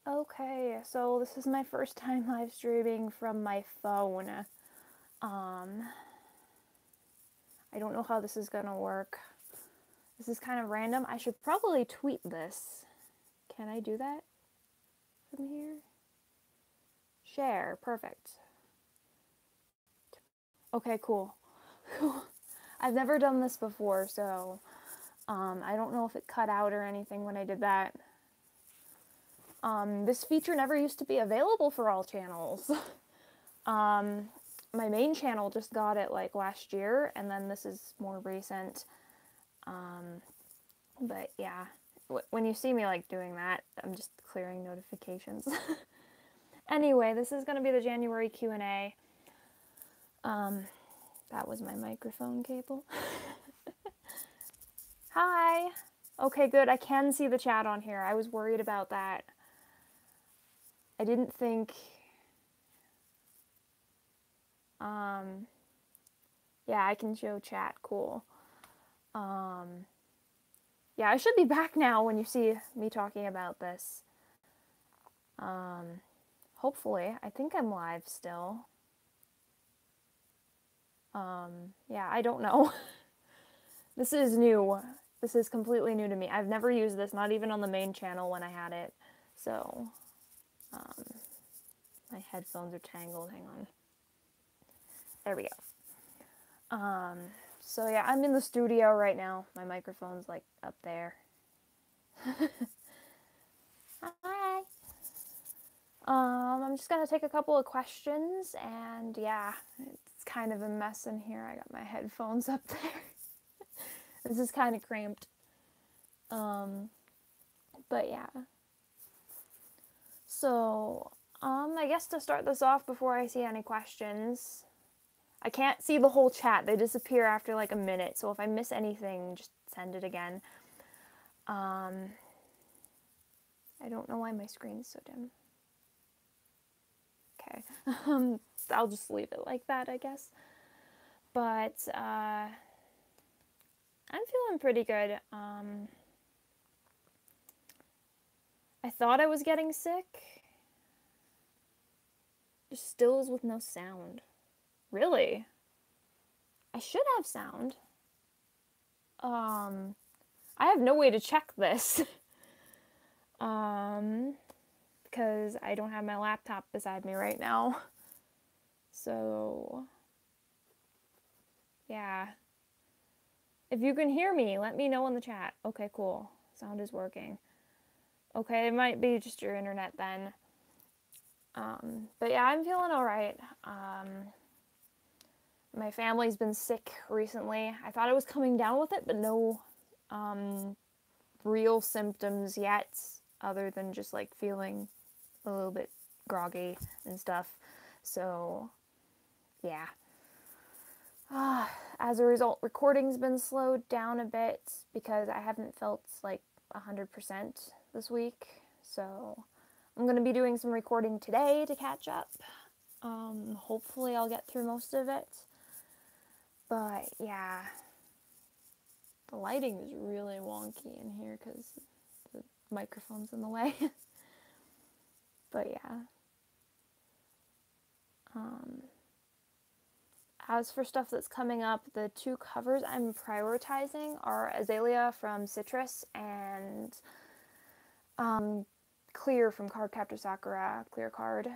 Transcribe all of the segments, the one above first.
Okay, so this is my first time live streaming from my phone. I don't know how this is gonna work. This is kind of random. I should probably tweet this. Can I do that from here? Share, perfect. Okay, cool. I've never done this before, so I don't know if it cut out or anything when I did that. This feature never used to be available for all channels. My main channel just got it like last year, and then this is more recent. But yeah, when you see me like doing that, I'm just clearing notifications. Anyway, this is going to be the January Q&A. That was my microphone cable. Hi! Okay, good. I can see the chat on here. I was worried about that. I didn't think... yeah, I can show chat. Cool. Yeah, I should be back now when you see me talking about this. Hopefully. I think I'm live still. Yeah, I don't know. This is new. This is completely new to me. I've never used this, not even on the main channel when I had it. So, my headphones are tangled. Hang on. There we go. So yeah, I'm in the studio right now. My microphone's like up there. Hi. I'm just gonna take a couple of questions, and yeah, it's kind of a mess in here. I got my headphones up there. This is kind of cramped. But yeah. So, I guess to start this off before I see any questions, I can't see the whole chat. They disappear after like a minute, so if I miss anything, just send it again. I don't know why my screen is so dim. Okay. I'll just leave it like that, I guess. But, I'm feeling pretty good. I thought I was getting sick. Just stills with no sound. Really? I should have sound. I have no way to check this. Because I don't have my laptop beside me right now. So, yeah. If you can hear me, let me know in the chat. Okay, cool. Sound is working. Okay, it might be just your internet then. But yeah, I'm feeling alright. My family's been sick recently. I thought I was coming down with it, but no real symptoms yet, other than just like feeling a little bit groggy and stuff. So, yeah. As a result, recording's been slowed down a bit because I haven't felt like 100% this week. So, I'm going to be doing some recording today to catch up. Hopefully I'll get through most of it. But yeah, the lighting is really wonky in here because the microphone's in the way. But yeah. As for stuff that's coming up, the two covers I'm prioritizing are Azalea from Citrus and Clear from Cardcaptor Sakura, Clear Card.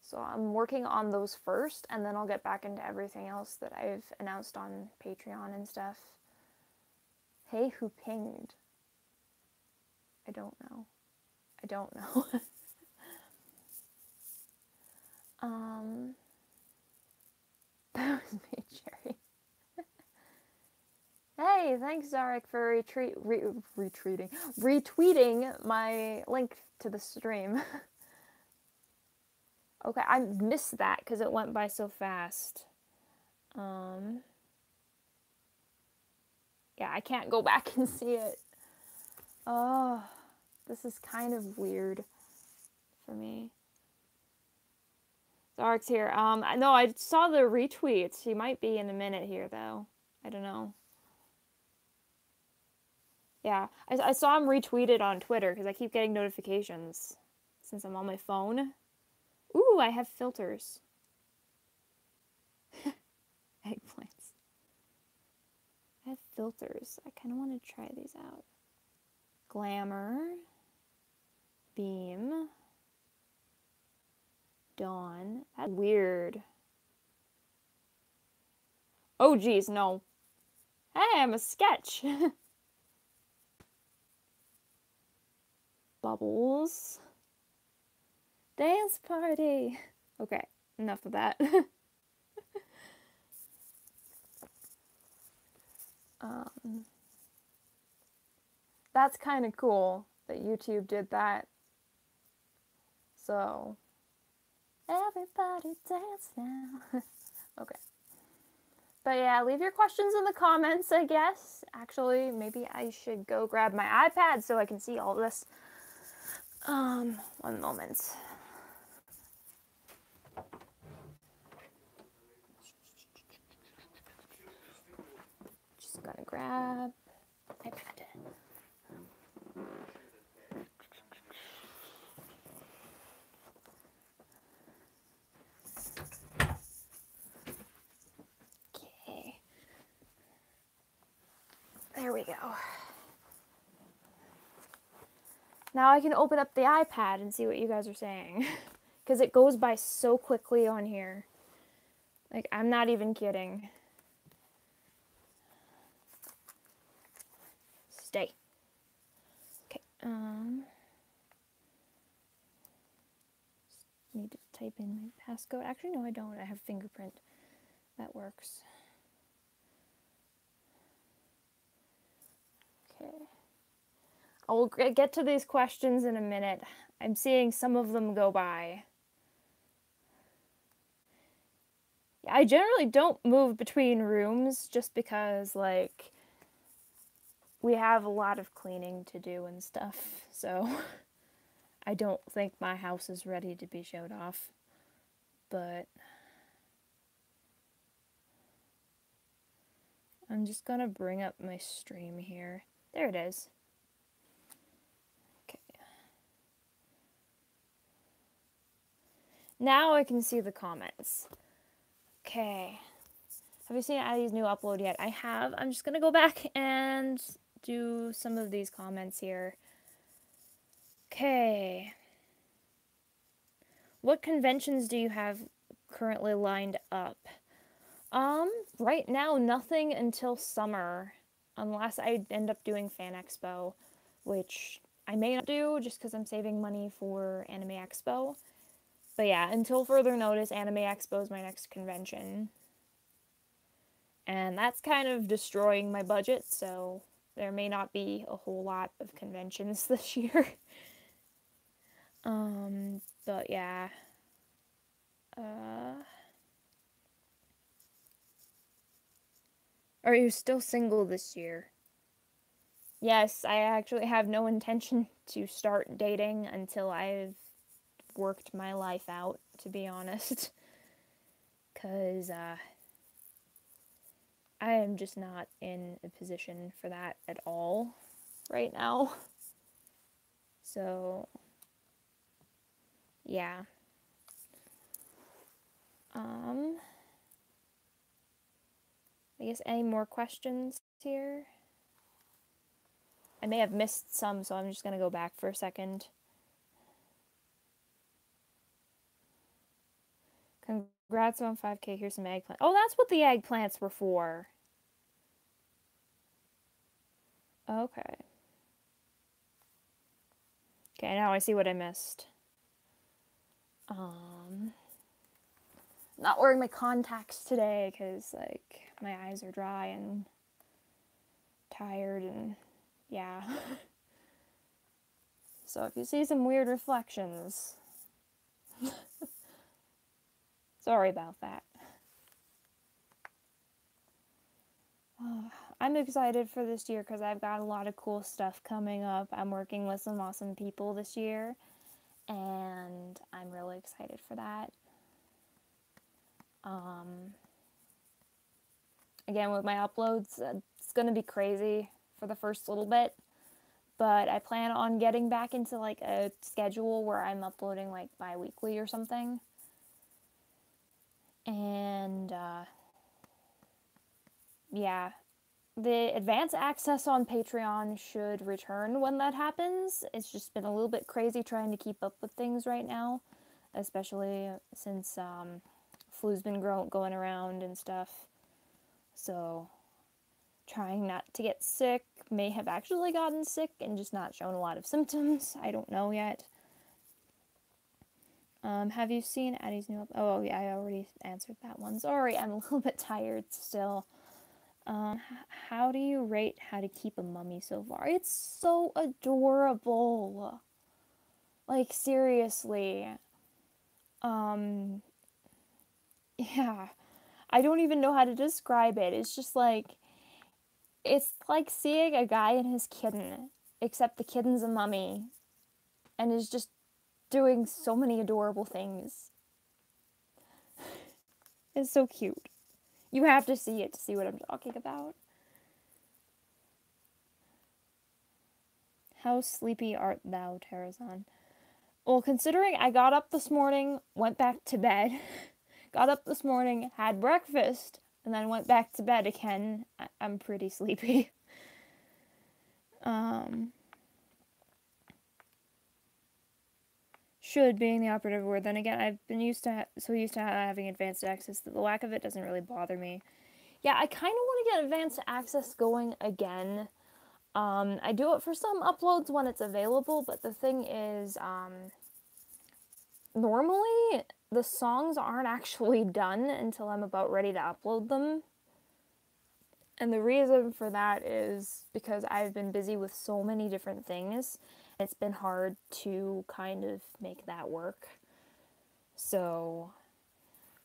So I'm working on those first, and then I'll get back into everything else that I've announced on Patreon and stuff. Hey, who pinged? I don't know. I don't know. That was me, Jerry. Hey, thanks, Zarek, for retweeting my link to the stream. Okay, I missed that because it went by so fast. Yeah, I can't go back and see it. Oh, this is kind of weird for me. Zarek's here. No, I saw the retweets. He might be in a minute here, though. I don't know. Yeah, I saw him retweeted on Twitter because I keep getting notifications. since I'm on my phone. Ooh, I have filters. Eggplants. I have filters. I kind of want to try these out. Glamour. Beam. Dawn. That's weird. Oh, geez, no. Hey, I'm a sketch. Bubbles. Dance party. Okay, enough of that. That's kind of cool that YouTube did that. So, everybody dance now. Okay. But yeah, leave your questions in the comments, I guess. Actually, maybe I should go grab my iPad so I can see all this. One moment. Just gonna grab iPad. Okay. There we go. Now I can open up the iPad and see what you guys are saying. Because it goes by so quickly on here. Like, I'm not even kidding. Stay. Okay, need to type in my passcode. Actually, no, I don't. I have fingerprint. That works. Okay. I will get to these questions in a minute. I'm seeing some of them go by. I generally don't move between rooms just because, like, we have a lot of cleaning to do and stuff, so I don't think my house is ready to be showed off. But I'm just gonna bring up my stream here. There it is. Okay. Now I can see the comments. Okay. Have you seen Addie's new upload yet? I have. I'm just gonna go back and do some of these comments here. Okay. What conventions do you have currently lined up? Right now, nothing until summer, unless I end up doing Fan Expo, which I may not do just because I'm saving money for Anime Expo. But yeah, until further notice, Anime Expo is my next convention. And that's kind of destroying my budget, so there may not be a whole lot of conventions this year. But yeah. Are you still single this year? Yes, I actually have no intention to start dating until I've worked my life out, to be honest. Because I am just not in a position for that at all right now. So, yeah. I guess any more questions here? I may have missed some, so I'm just going to go back for a second. Congrats on 5K. Here's some eggplant. Oh, that's what the eggplants were for. Okay. Okay, now I see what I missed. Not wearing my contacts today because, like, my eyes are dry and tired and, yeah. So if you see some weird reflections, sorry about that. I'm excited for this year because I've got a lot of cool stuff coming up. I'm working with some awesome people this year, and I'm really excited for that. Again, with my uploads, it's going to be crazy for the first little bit, but I plan on getting back into like a schedule where I'm uploading like bi-weekly or something. And yeah, the advanced access on Patreon should return when that happens. It's just been a little bit crazy trying to keep up with things right now, especially since flu's been going around and stuff. So trying not to get sick, may have actually gotten sick and just not shown a lot of symptoms. I don't know yet. Have you seen Addie's new Oh, yeah, I already answered that one. Sorry, I'm a little bit tired still. How do you rate How to Keep a Mummy so far? It's so adorable. Like, seriously. Yeah. I don't even know how to describe it. It's just like, it's like seeing a guy and his kitten, except the kitten's a mummy, and is just doing so many adorable things. It's so cute. You have to see it to see what I'm talking about. How sleepy art thou, Tarazan? Well, considering I got up this morning, went back to bed, got up this morning, had breakfast, and then went back to bed again, I'm pretty sleepy. Should being the operative word. Then again, I've been used to having advanced access that the lack of it doesn't really bother me. Yeah, I kind of want to get advanced access going again. I do it for some uploads when it's available, but the thing is, normally the songs aren't actually done until I'm about ready to upload them. And the reason for that is because I've been busy with so many different things. It's been hard to kind of make that work. So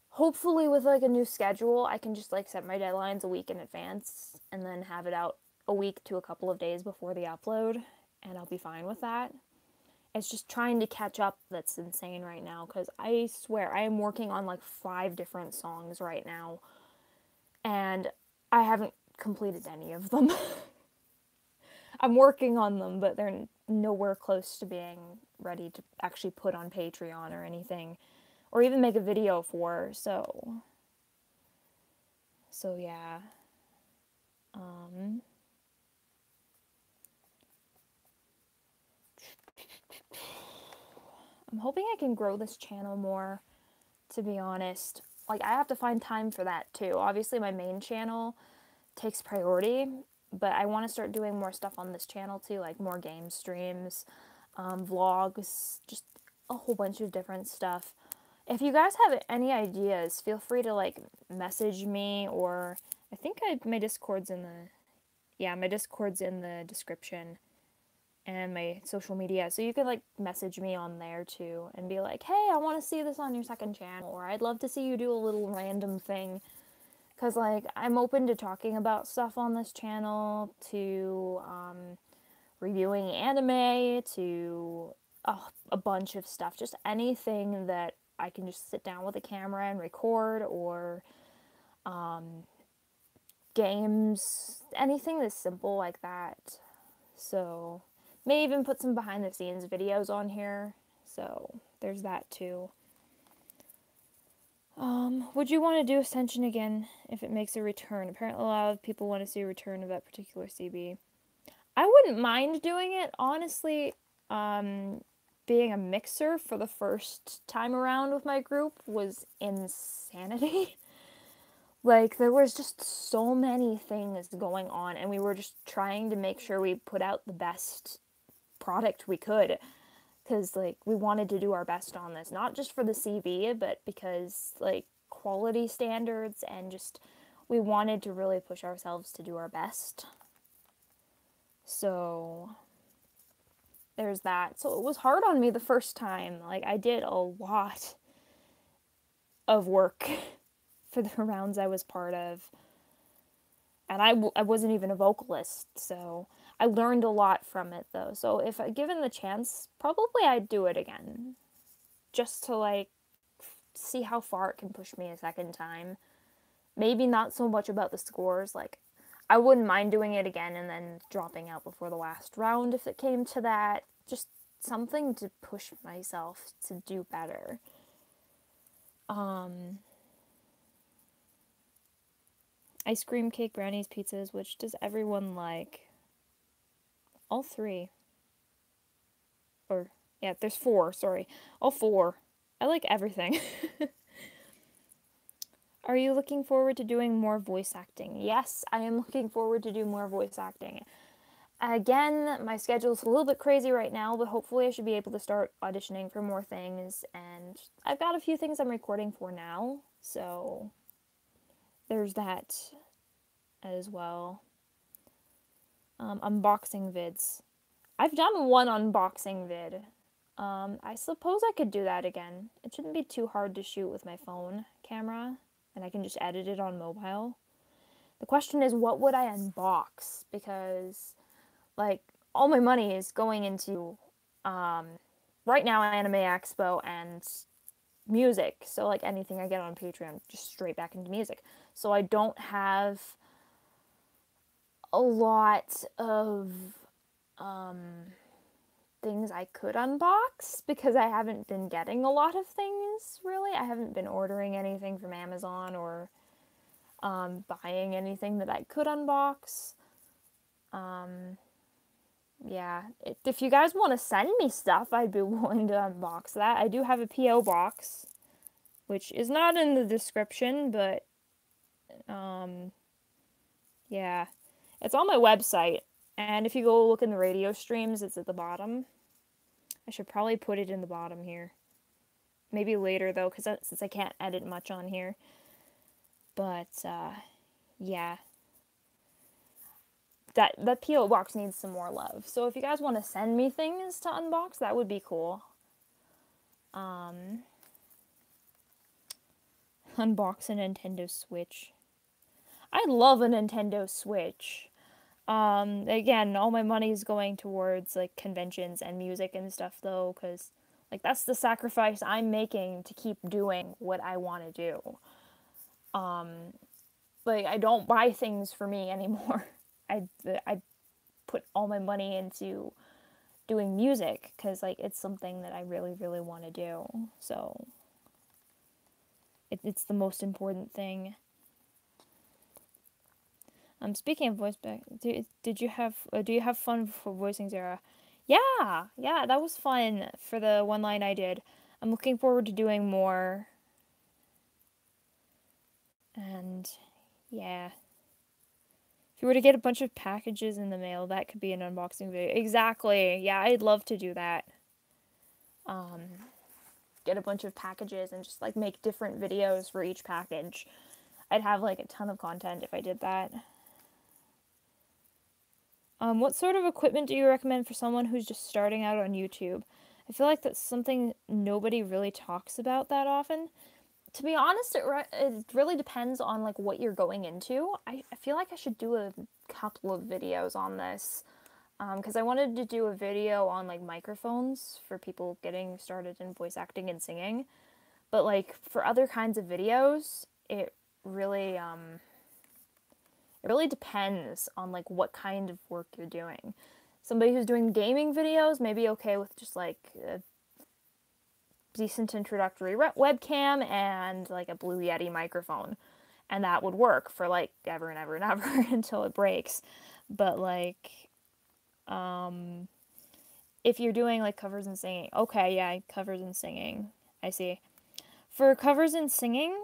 hopefully with like a new schedule, I can just like set my deadlines a week in advance and then have it out a week to a couple of days before the upload, and I'll be fine with that. It's just trying to catch up that's insane right now, because I swear I am working on like 5 different songs right now, and I haven't completed any of them. I'm working on them, but they're nowhere close to being ready to actually put on Patreon or anything, or even make a video for, so yeah. I'm hoping I can grow this channel more, to be honest. Like, I have to find time for that too. Obviously, my main channel takes priority, but I want to start doing more stuff on this channel too, like more game streams, vlogs, just a whole bunch of different stuff. If you guys have any ideas, feel free to like message me, or I think my Discord's in the description, and my social media, so you could like message me on there too and be like, hey, I want to see this on your second channel, or I'd love to see you do a little random thing, because like I'm open to talking about stuff on this channel, to reviewing anime, to a bunch of stuff, just anything that I can just sit down with a camera and record, or games, anything that's simple like that. So may even put some behind the scenes videos on here, so there's that too. Would you want to do Ascension again if it makes a return? Apparently a lot of people want to see a return of that particular CB. I wouldn't mind doing it, honestly. Being a mixer for the first time around with my group was insanity. Like, there was just so many things going on, and we were just trying to make sure we put out the best product we could, because like we wanted to do our best on this, not just for the CV, but because like quality standards, and just we wanted to really push ourselves to do our best. So there's that. So it was hard on me the first time. Like, I did a lot of work for the rounds I was part of, and I wasn't even a vocalist, so I learned a lot from it though. So if given the chance, probably I'd do it again, just to like see how far it can push me a second time. Maybe not so much about the scores, like I wouldn't mind doing it again and then dropping out before the last round if it came to that. Just something to push myself to do better. Ice cream, cake, brownies, pizzas, which does everyone like? All three. Or, yeah, there's 4, sorry. All 4. I like everything. Are you looking forward to doing more voice acting? Yes, I am looking forward to do more voice acting. Again, my schedule's a little bit crazy right now, but hopefully I should be able to start auditioning for more things, and I've got a few things I'm recording for now, so there's that as well. Unboxing vids. I've done one unboxing vid. I suppose I could do that again. It shouldn't be too hard to shoot with my phone camera, and I can just edit it on mobile. The question is, what would I unbox? Because, like, all my money is going into, right now, Anime Expo and music. So, like, anything I get on Patreon, just straight back into music. So I don't have a lot of, things I could unbox because I haven't been getting a lot of things, really. I haven't been ordering anything from Amazon or buying anything that I could unbox. Yeah, if you guys want to send me stuff, I'd be willing to unbox that. I do have a P.O. box, which is not in the description, but yeah, it's on my website. And if you go look in the radio streams, it's at the bottom. I should probably put it in the bottom here. Maybe later, though, because since I can't edit much on here. But, yeah. That P.O. box needs some more love. So if you guys want to send me things to unbox, that would be cool. Unbox a Nintendo Switch. I love a Nintendo Switch. Again, all my money is going towards, like, conventions and music and stuff, though, because, like, that's the sacrifice I'm making to keep doing what I want to do. Like, I don't buy things for me anymore. I put all my money into doing music, because, like, it's something that I really, really want to do, so it's the most important thing. Speaking of voice back, do you have fun for voicing Zara? Yeah, that was fun for the one line I did. I'm looking forward to doing more. And yeah, if you were to get a bunch of packages in the mail, that could be an unboxing video. Exactly. Yeah, I'd love to do that. Get a bunch of packages and just, like, make different videos for each package. I'd have, like, a ton of content if I did that. What sort of equipment do you recommend for someone who's just starting out on YouTube? I feel like that's something nobody really talks about that often. To be honest, it really depends on, like, what you're going into. I feel like I should do a couple of videos on this. Because I wanted to do a video on, like, microphones for people getting started in voice acting and singing. But, like, for other kinds of videos, it really depends on, like, what kind of work you're doing. Somebody who's doing gaming videos may be okay with just, like, a decent introductory webcam and, like, a Blue Yeti microphone. And that would work for, like, ever and ever and ever until it breaks. But, like, if you're doing, like, covers and singing, okay, yeah, covers and singing, I see. For covers and singing,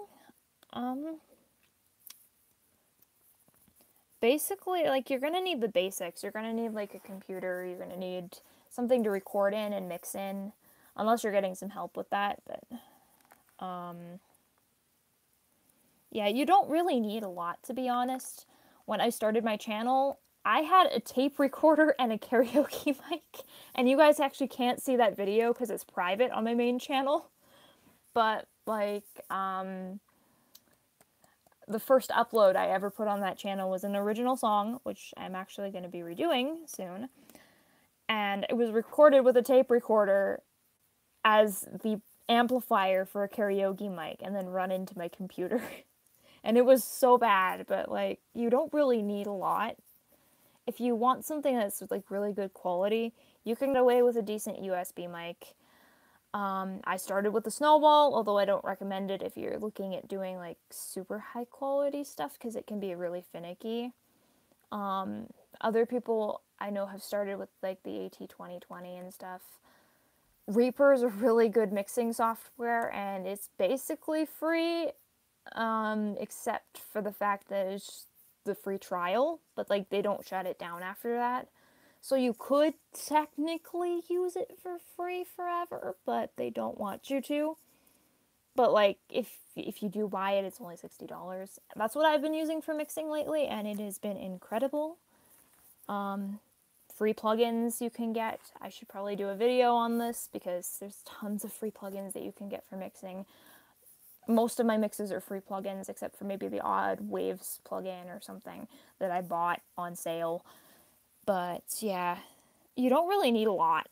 basically, like, you're gonna need the basics. You're gonna need, like, a computer. You're gonna need something to record in and mix in, unless you're getting some help with that. But, yeah, you don't really need a lot, to be honest. When I started my channel, I had a tape recorder and a karaoke mic, and you guys actually can't see that video because it's private on my main channel. But, like, the first upload I ever put on that channel was an original song, which I'm actually going to be redoing soon. And it was recorded with a tape recorder as the amplifier for a karaoke mic and then run into my computer. And it was so bad, but like, you don't really need a lot. If you want something that's like really good quality, you can get away with a decent USB mic. I started with the Snowball, although I don't recommend it if you're looking at doing like super high quality stuff because it can be really finicky. Other people I know have started with like the AT2020 and stuff. Reaper is a really good mixing software, and it's basically free, except for the fact that it's the free trial, but like they don't shut it down after that. So you could technically use it for free forever, but they don't want you to. But like if you do buy it, it's only $60. That's what I've been using for mixing lately, and it has been incredible. Free plugins you can get. I should probably do a video on this because there's tons of free plugins that you can get for mixing. Most of my mixes are free plugins, except for maybe the odd Waves plugin or something that I bought on sale. But yeah, you don't really need a lot.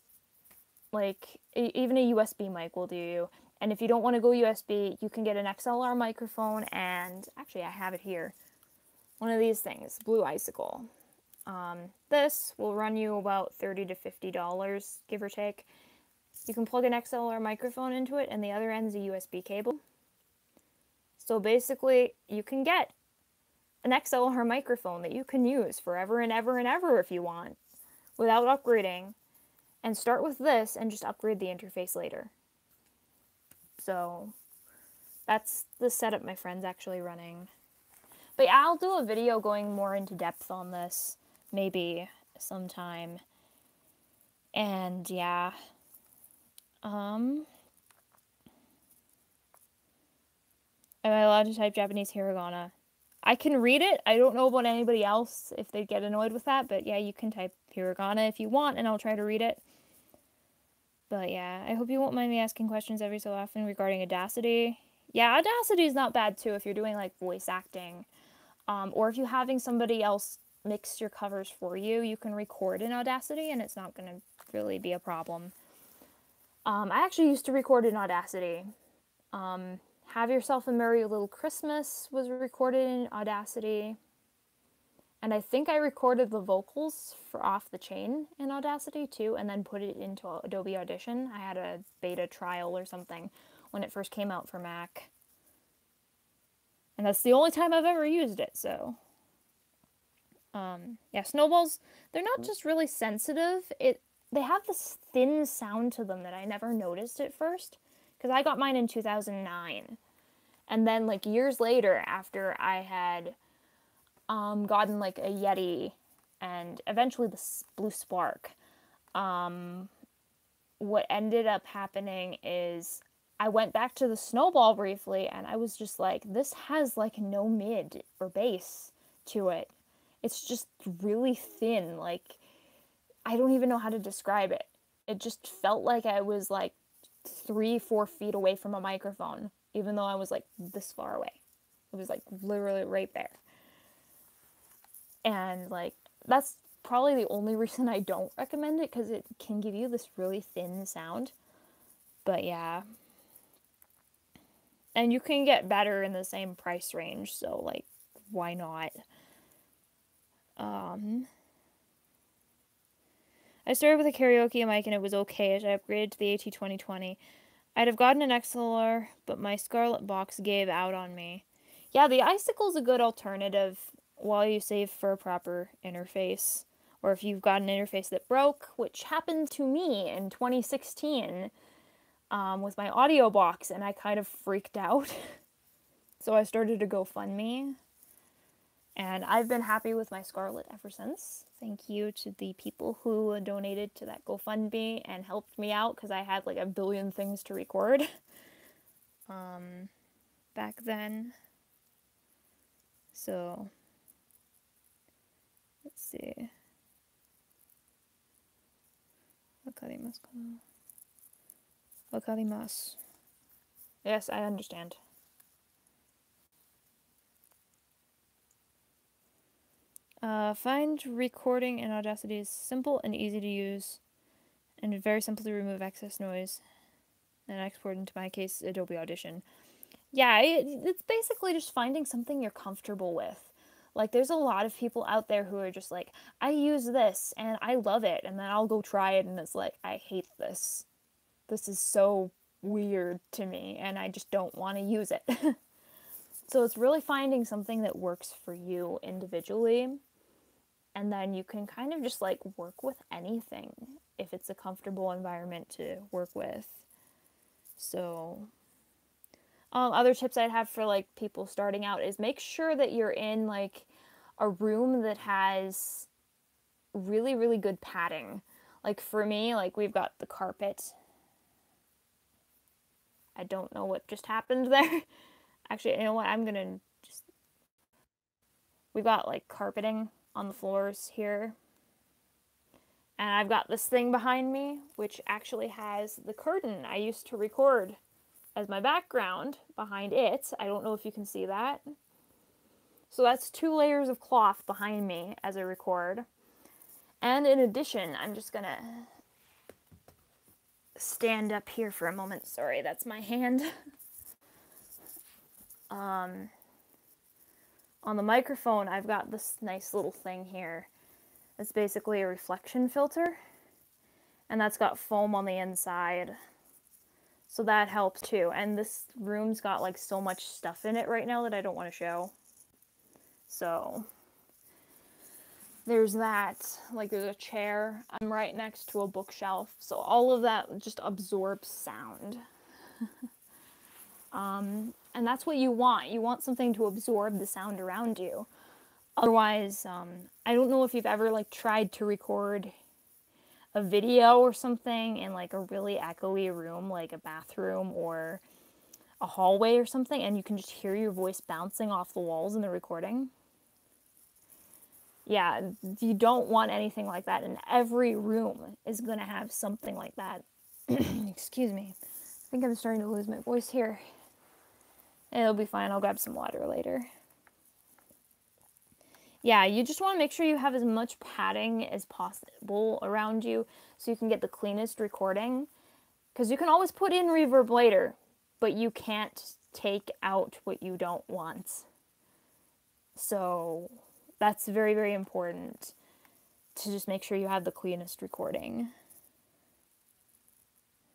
Like, even a USB mic will do you. And if you don't want to go USB, you can get an XLR microphone, and actually I have it here. One of these things, Blue Icicle. This will run you about $30 to $50, give or take. You can plug an XLR microphone into it, and the other end's a USB cable. So basically, you can get an XLR microphone that you can use forever and ever and ever if you want, without upgrading, and start with this and just upgrade the interface later. So that's the setup my friend's actually running. But yeah, I'll do a video going more into depth on this, maybe sometime. And yeah, am I allowed to type Japanese hiragana? I can read it. I don't know about anybody else if they get annoyed with that, but yeah, you can type hiragana if you want, and I'll try to read it. But yeah, I hope you won't mind me asking questions every so often regarding Audacity. Yeah, Audacity is not bad too if you're doing like voice acting. Or if you're having somebody else mix your covers for you, you can record in Audacity and it's not going to really be a problem. I actually used to record in Audacity. Have Yourself a Merry Little Christmas was recorded in Audacity. And I think I recorded the vocals for Off the Chain in Audacity too, and then put it into Adobe Audition. I had a beta trial or something when it first came out for Mac. And that's the only time I've ever used it, so. Yeah, Snowballs, they're not just really sensitive. They have this thin sound to them that I never noticed at first. Because I got mine in 2009. And then, like, years later, after I had gotten, like, a Yeti and eventually the Blue Spark, what ended up happening is I went back to the Snowball briefly, and I was just like, this has, like, no mid or bass to it. It's just really thin. Like, I don't even know how to describe it. It just felt like I was, like, 3-4 feet away from a microphone, even though I was, like, this far away. It was, like, literally right there. And, like, that's probably the only reason I don't recommend it, because it can give you this really thin sound. But, yeah. And you can get better in the same price range, so, like, why not? I started with a karaoke mic and it was okay as I upgraded to the AT2020. I'd have gotten an XLR, but my Scarlett box gave out on me. Yeah, the Icicle's a good alternative while you save for a proper interface. Or if you've got an interface that broke, which happened to me in 2016 with my audio box, and I kind of freaked out. So I started a GoFundMe. And I've been happy with my Scarlett ever since. Thank you to the people who donated to that GoFundMe and helped me out because I had like a billion things to record back then. So, let's see. Wakarimasu. Yes, I understand. Find recording in Audacity is simple and easy to use, and very simple to remove excess noise and export into my case Adobe Audition. Yeah, it's basically just finding something you're comfortable with. Like, there's a lot of people out there who are just like, I use this and I love it, and then I'll go try it and it's like, I hate this. This is so weird to me and I just don't want to use it. So it's really finding something that works for you individually, and then you can kind of just like work with anything if it's a comfortable environment to work with. So other tips I'd have for like people starting out is make sure that you're in like a room that has really, really good padding. Like for me, like we've got the carpet. I don't know what just happened there. Actually, you know what? We've got like carpeting on the floors here. And I've got this thing behind me, which actually has the curtain I used to record as my background behind it. I don't know if you can see that. So that's 2 layers of cloth behind me as I record. And in addition, I'm just gonna stand up here for a moment. Sorry, that's my hand. On the microphone, I've got this nice little thing here. It's basically a reflection filter, and that's got foam on the inside. So that helps too. And this room's got like so much stuff in it right now that I don't want to show. So there's that. Like there's a chair. I'm right next to a bookshelf. So all of that just absorbs sound. And that's what you want. You want something to absorb the sound around you. Otherwise, I don't know if you've ever like tried to record a video or something in like a really echoey room, like a bathroom or a hallway or something, and you can just hear your voice bouncing off the walls in the recording. Yeah, you don't want anything like that, and every room is going to have something like that. Excuse me. I think I'm starting to lose my voice here. It'll be fine. I'll grab some water later. Yeah, you just want to make sure you have as much padding as possible around you so you can get the cleanest recording. Because you can always put in reverb later, but you can't take out what you don't want. So that's very, very important to just make sure you have the cleanest recording.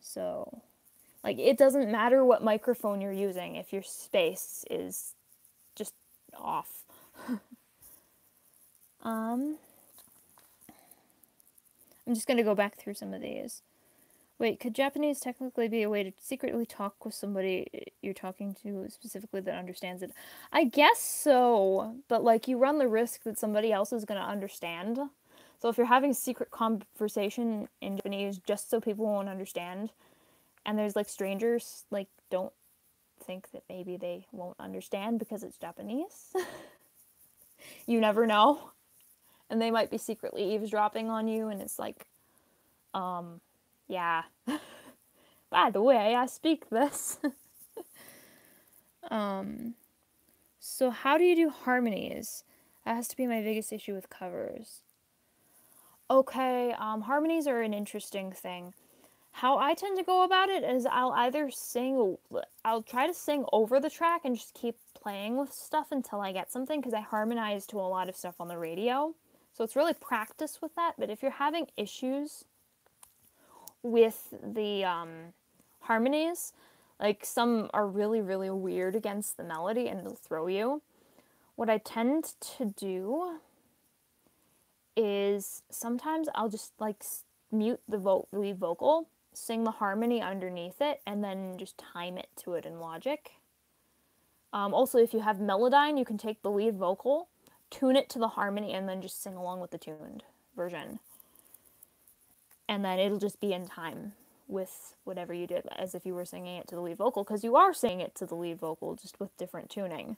So, like, it doesn't matter what microphone you're using if your space is just off. I'm just going to go back through some of these. Wait, could Japanese technically be a way to secretly talk with somebody you're talking to specifically that understands it? I guess so, but like you run the risk that somebody else is going to understand. So if you're having a secret conversation in Japanese just so people won't understand, and there's like strangers, like don't think that maybe they won't understand because it's Japanese. You never know. And they might be secretly eavesdropping on you, and it's like, yeah. By the way, I speak this. So how do you do harmonies? That has to be my biggest issue with covers. Okay, harmonies are an interesting thing. How I tend to go about it is I'll try to sing over the track and just keep playing with stuff until I get something, because I harmonize to a lot of stuff on the radio. So it's really practice with that. But if you're having issues with the harmonies, like some are really, really weird against the melody and it'll throw you, what I tend to do is sometimes I'll just like mute the lead vocal, sing the harmony underneath it, and then just time it to it in Logic. Also, if you have Melodyne, you can take the lead vocal, tune it to the harmony, and then just sing along with the tuned version. And then it'll just be in time with whatever you did, as if you were singing it to the lead vocal, because you are singing it to the lead vocal, just with different tuning.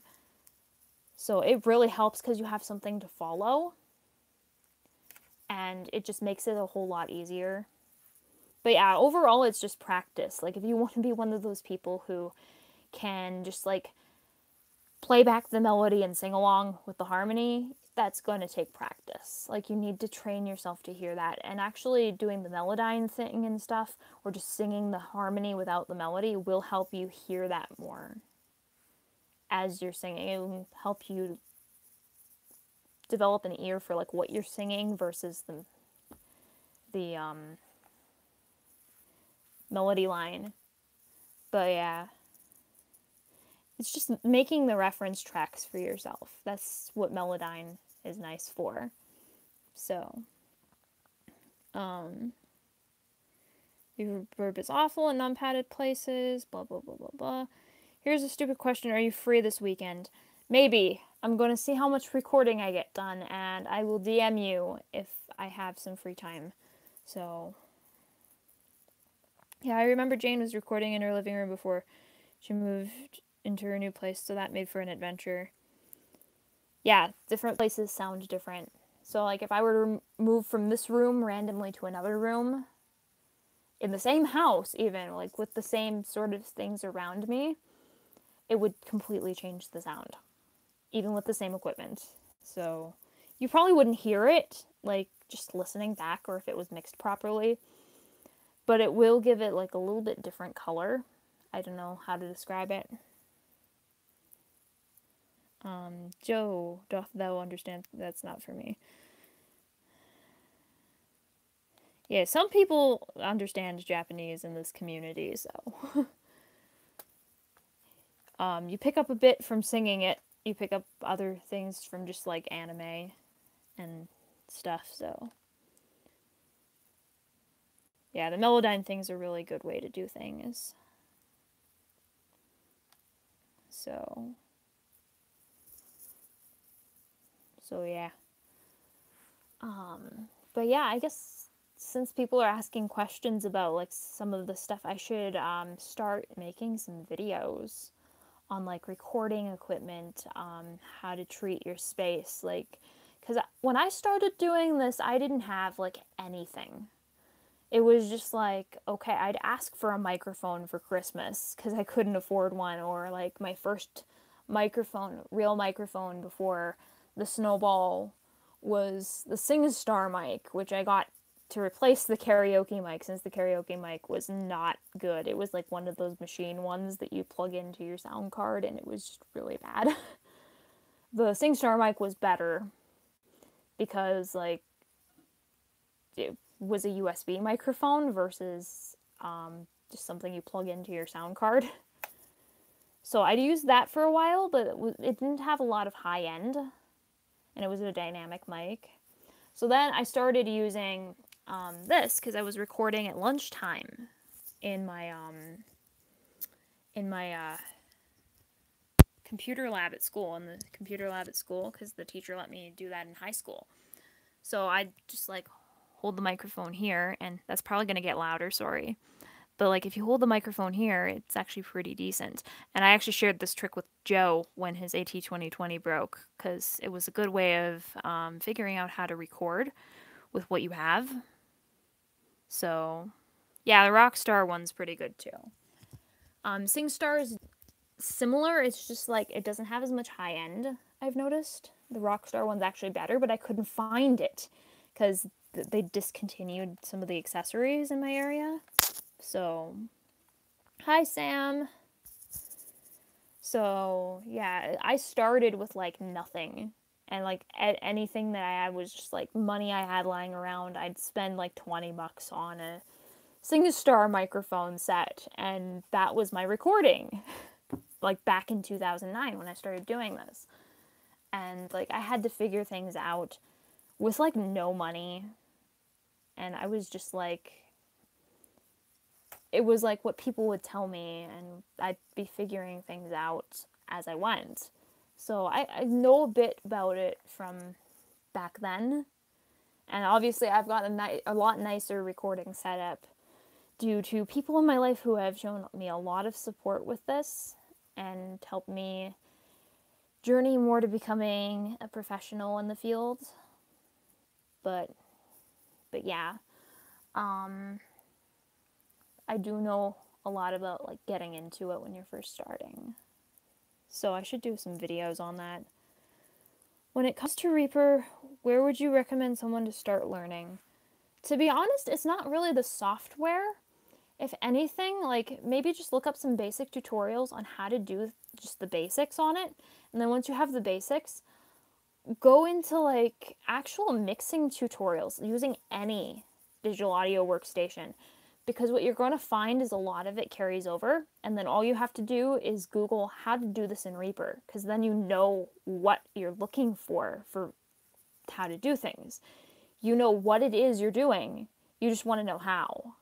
So it really helps because you have something to follow, and it just makes it a whole lot easier. But yeah, overall, it's just practice. Like, if you want to be one of those people who can just, like, play back the melody and sing along with the harmony, that's going to take practice. Like, you need to train yourself to hear that. And actually doing the Melodyne thing and stuff, or just singing the harmony without the melody, will help you hear that more. as you're singing. It will help you develop an ear for like what you're singing versus the melody line. But yeah, it's just making the reference tracks for yourself. That's what Melodyne is nice for. So, reverb is awful in non-padded places, blah, blah, blah, blah, blah. Here's a stupid question. Are you free this weekend? Maybe. I'm going to see how much recording I get done, and I will DM you if I have some free time. So, yeah, I remember Jane was recording in her living room before she moved into her new place, so that made for an adventure. Yeah, different places sound different. So, like, if I were to move from this room randomly to another room, in the same house even, like, with the same sort of things around me, it would completely change the sound, even with the same equipment. So, you probably wouldn't hear it, like, just listening back, or if it was mixed properly, but it will give it, like, a little bit different color. I don't know how to describe it. Joe, doth thou understand? That's not for me. Yeah, some people understand Japanese in this community, so. You pick up a bit from singing it. You pick up other things from just, like, anime and stuff, so. Yeah, the Melodyne thing's a really good way to do things. So yeah. But yeah, I guess since people are asking questions about, like, some of the stuff, I should start making some videos on, like, recording equipment, how to treat your space, like, because when I started doing this, I didn't have, like, anything. It was just like, okay, I'd ask for a microphone for Christmas because I couldn't afford one, or like my first microphone, real microphone before the Snowball, was the SingStar mic, which I got to replace the karaoke mic since the karaoke mic was not good. It was like one of those machine ones that you plug into your sound card, and it was just really bad. The SingStar mic was better because, like, it was a USB microphone versus just something you plug into your sound card. So I'd used that for a while, but it didn't have a lot of high end, and it was a dynamic mic. So then I started using this because I was recording at lunchtime in my computer lab at school, because the teacher let me do that in high school. So I'd just, like, hold the microphone here, and that's probably going to get louder, sorry. But, like, if you hold the microphone here, it's actually pretty decent. And I actually shared this trick with Joe when his AT2020 broke, because it was a good way of figuring out how to record with what you have. So, yeah, the Rockstar one's pretty good, too. SingStar is similar, it's just, like, it doesn't have as much high end, I've noticed. The Rockstar one's actually better, but I couldn't find it, because they discontinued some of the accessories in my area. So, hi Sam. So, yeah, I started with, like, nothing. And, like, anything that I had was just, like, money I had lying around. I'd spend, like, $20 on a SingStar microphone set, and that was my recording. Like, back in 2009 when I started doing this. And, like, I had to figure things out with, like, no money. And I was just, like, it was, like, what people would tell me, and I'd be figuring things out as I went. So I know a bit about it from back then. And obviously I've got a lot nicer recording setup due to people in my life who have shown me a lot of support with this and helped me journey more to becoming a professional in the field. But yeah, I do know a lot about, like, getting into it when you're first starting. So I should do some videos on that. When it comes to Reaper, where would you recommend someone to start learning? To be honest, it's not really the software. if anything, like maybe just look up some basic tutorials on how to do just the basics on it. And then once you have the basics, go into like actual mixing tutorials using any digital audio workstation. Because what you're going to find is a lot of it carries over, and then all you have to do is Google how to do this in Reaper, because then you know what you're looking for how to do things. You know what it is you're doing, you just want to know how.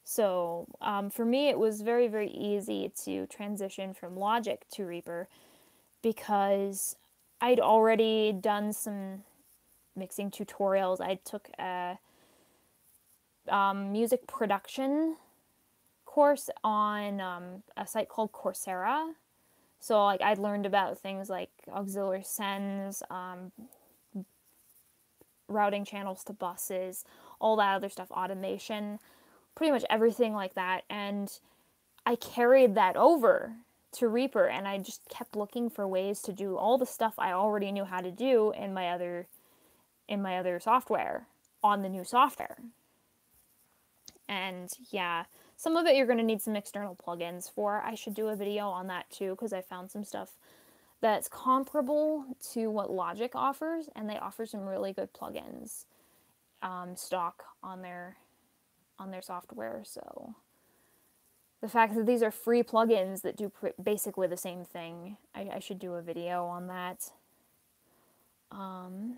So for me, it was very, very easy to transition from Logic to Reaper because I'd already done some mixing tutorials. I took a music production course on a site called Coursera. So like I'd learned about things like auxiliary sends, routing channels to buses, all that other stuff, automation, pretty much everything like that. And I carried that over to Reaper, and I just kept looking for ways to do all the stuff I already knew how to do in my other software on the new software. And yeah, some of it you're going to need some external plugins for. I should do a video on that too, because I found some stuff that's comparable to what Logic offers, and they offer some really good plugins stock on their software. So the fact that these are free plugins that do basically the same thing, I should do a video on that. How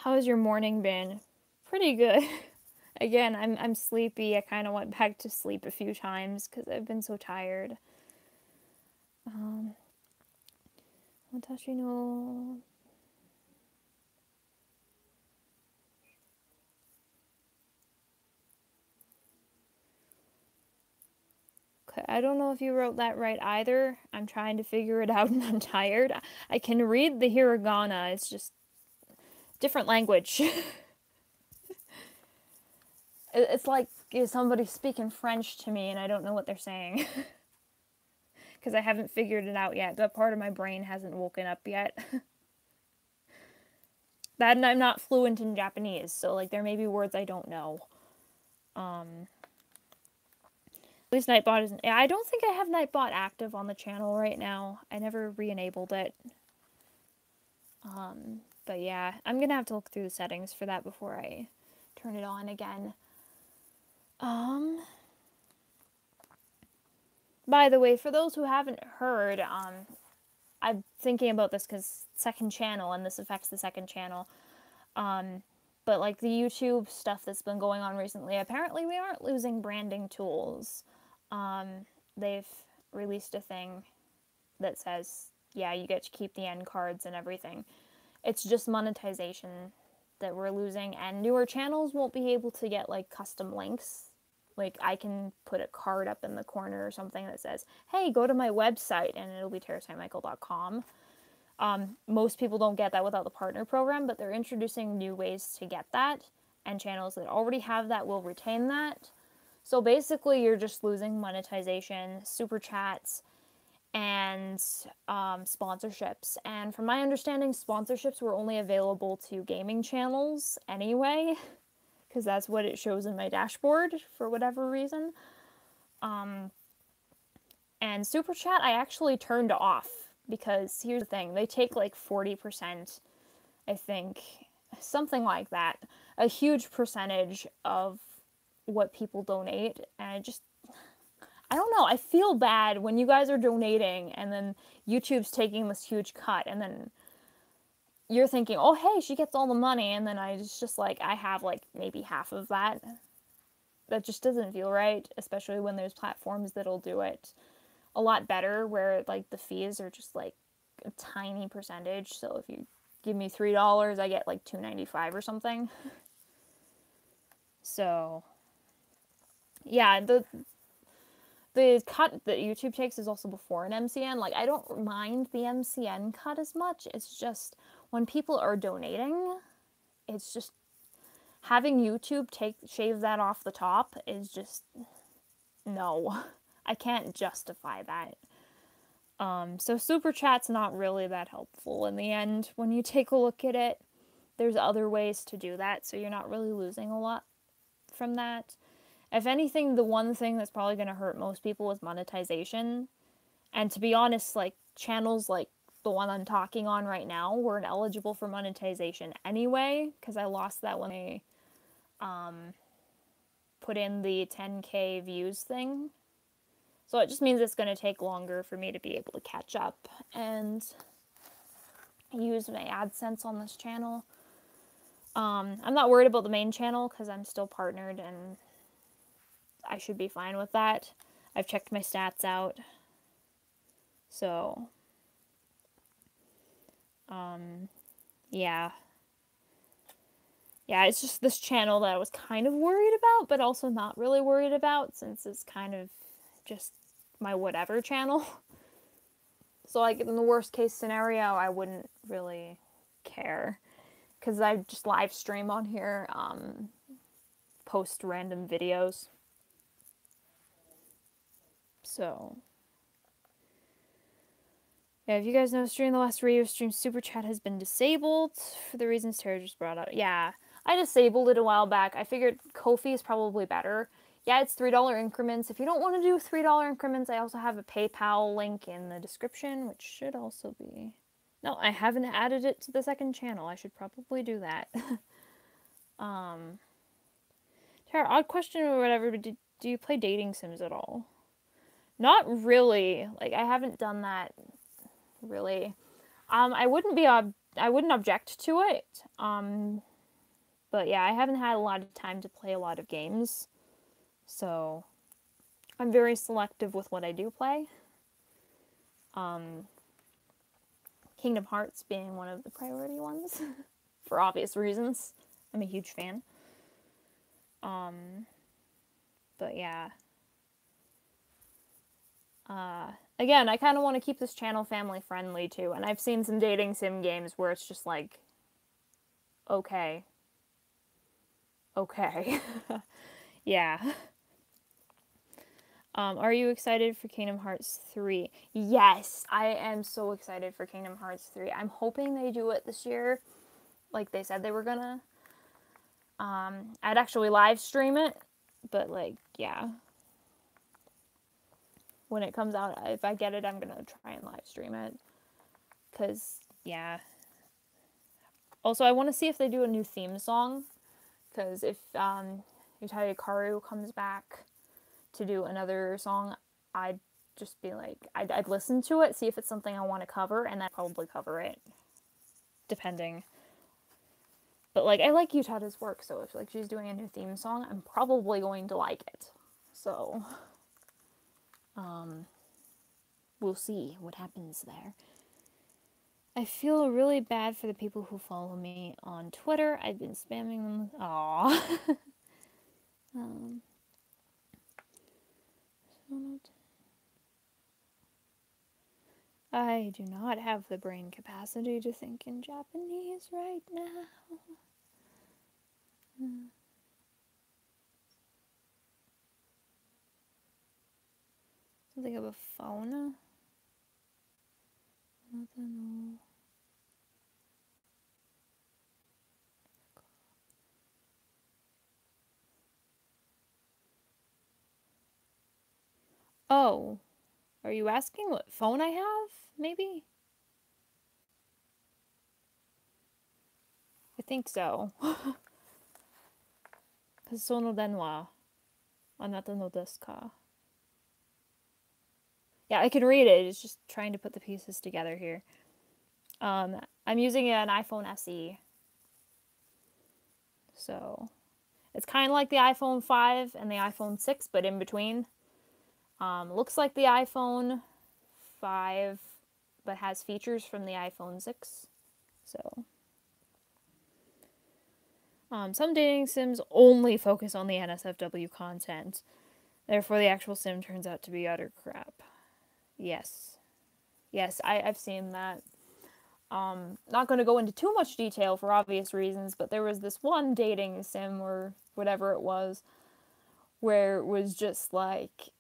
has your morning been? Pretty good. Again, I'm sleepy. I kind of went back to sleep a few times because I've been so tired. Watashi no... Okay, I don't know if you wrote that right either. I'm trying to figure it out and I'm tired. I can read the hiragana. It's just different language. It's like somebody speaking French to me and I don't know what they're saying. Because I haven't figured it out yet. That part of my brain hasn't woken up yet. That, and I'm not fluent in Japanese, so like there may be words I don't know. At least Nightbot isn't... I don't think I have Nightbot active on the channel right now. I never re-enabled it. But yeah, I'm gonna have to look through the settings for that before I turn it on again. By the way, for those who haven't heard, I'm thinking about this because second channel, and this affects the second channel. But like the YouTube stuff that's been going on recently, apparently we aren't losing branding tools. They've released a thing that says, yeah, you get to keep the end cards and everything. It's just monetization that we're losing, and newer channels won't be able to get like custom links. Like I can put a card up in the corner or something that says, hey, go to my website, and it'll be terrasitemichael.com. Most people don't get that without the partner program, but they're introducing new ways to get that, and channels that already have that will retain that. So basically you're just losing monetization, super chats, and sponsorships. And from my understanding, sponsorships were only available to gaming channels anyway, because that's what it shows in my dashboard for whatever reason. And super chat I actually turned off, because here's the thing, they take like 40%, I think, something like that, a huge percentage of what people donate, and I don't know, I feel bad when you guys are donating and then YouTube's taking this huge cut, and then you're thinking, oh hey, she gets all the money, and then it's just like, I have like maybe half of that. That just doesn't feel right, especially when there's platforms that'll do it a lot better, where like the fees are just like a tiny percentage. So if you give me $3, I get like $2.95 or something. So yeah, the cut that YouTube takes is also before an MCN. Like I don't mind the MCN cut as much. It's just when people are donating, it's just having YouTube shave that off the top is just no. I can't justify that. So super chat's not really that helpful in the end. When you take a look at it, there's other ways to do that, so you're not really losing a lot from that. If anything, the one thing that's probably going to hurt most people is monetization. And to be honest, like, channels like the one I'm talking on right now weren't eligible for monetization anyway, because I lost that when they put in the 10K views thing. So it just means it's going to take longer for me to be able to catch up and use my AdSense on this channel. I'm not worried about the main channel because I'm still partnered and I should be fine with that. I've checked my stats out. So, yeah. Yeah, it's just this channel that I was kind of worried about, but also not really worried about since it's kind of just my whatever channel. So, like, in the worst case scenario, I wouldn't really care. Because I just live stream on here, post random videos. So, yeah, if you guys know, during the last radio stream, Super Chat has been disabled for the reasons Tara just brought up. Yeah, I disabled it a while back. I figured Ko-fi is probably better. Yeah, it's $3 increments. If you don't want to do $3 increments, I also have a PayPal link in the description, which should also be... No, I haven't added it to the second channel. I should probably do that. Tara, odd question or whatever, but do you play dating sims at all? Not really. Like, I haven't done that, really. I wouldn't object to it. But yeah, I haven't had a lot of time to play a lot of games. So, I'm very selective with what I do play. Kingdom Hearts being one of the priority ones, for obvious reasons. I'm a huge fan. But yeah. Again, I kind of want to keep this channel family friendly too, and I've seen some dating sim games where it's just like, okay. Yeah. Are you excited for Kingdom Hearts 3? Yes, I am so excited for Kingdom Hearts 3. I'm hoping they do it this year, like they said they were gonna. I'd actually live stream it, but like, yeah. When it comes out, if I get it, I'm gonna try and live stream it. Cause, yeah. Also, I want to see if they do a new theme song. Cause if Yutaya Karu comes back to do another song, I'd just be like, I'd listen to it, see if it's something I want to cover, and I'd probably cover it. Depending. But like, I like Yutada's work, so if like she's doing a new theme song, I'm probably going to like it. So, we'll see what happens there. I feel really bad for the people who follow me on Twitter. I've been spamming them. Aww. I do not have the brain capacity to think in Japanese right now. Something of a phone? Oh, are you asking what phone I have? Maybe? I think so. その電話あなたのですか? Yeah, I can read it. It's just trying to put the pieces together here. I'm using an iPhone SE. So, it's kind of like the iPhone 5 and the iPhone 6, but in between. Looks like the iPhone 5, but has features from the iPhone 6. So, some dating sims only focus on the NSFW content. Therefore, the actual sim turns out to be utter crap. Yes. Yes, I've seen that. Not going to go into too much detail for obvious reasons, but there was this one dating sim or whatever it was where it was just like...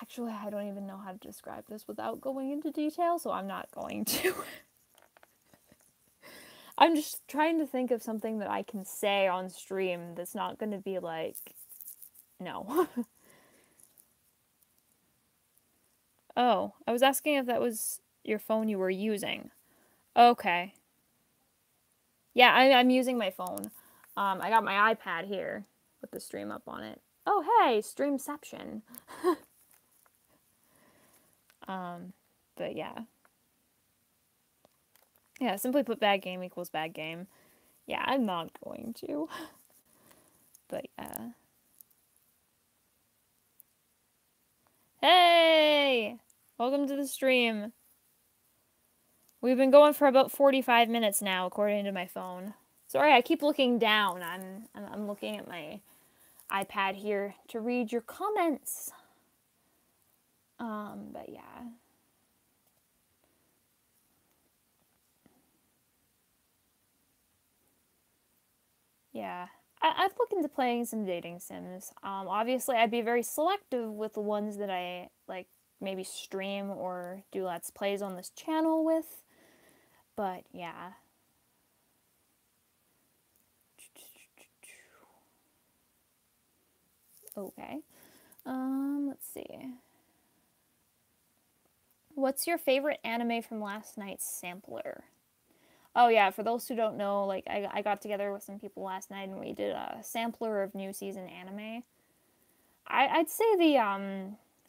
Actually, I don't even know how to describe this without going into detail, so I'm not going to. I'm just trying to think of something that I can say on stream that's not going to be like, no. Oh, I was asking if that was your phone you were using. Okay. Yeah, I'm using my phone. I got my iPad here with the stream up on it. Oh, hey, streamception. But yeah. Yeah, simply put, bad game equals bad game. Yeah, I'm not going to. But yeah. Hey! Welcome to the stream. We've been going for about 45 minutes now, according to my phone. Sorry, I keep looking down. I'm looking at my iPad here to read your comments. But yeah. Yeah. I'd look into playing some dating sims. Obviously, I'd be very selective with the ones that I, like, maybe stream or do Let's Plays on this channel with. But, yeah. Okay. Let's see. What's your favorite anime from last night's sampler? Oh yeah, for those who don't know, like I got together with some people last night and we did a sampler of new season anime. I'd say the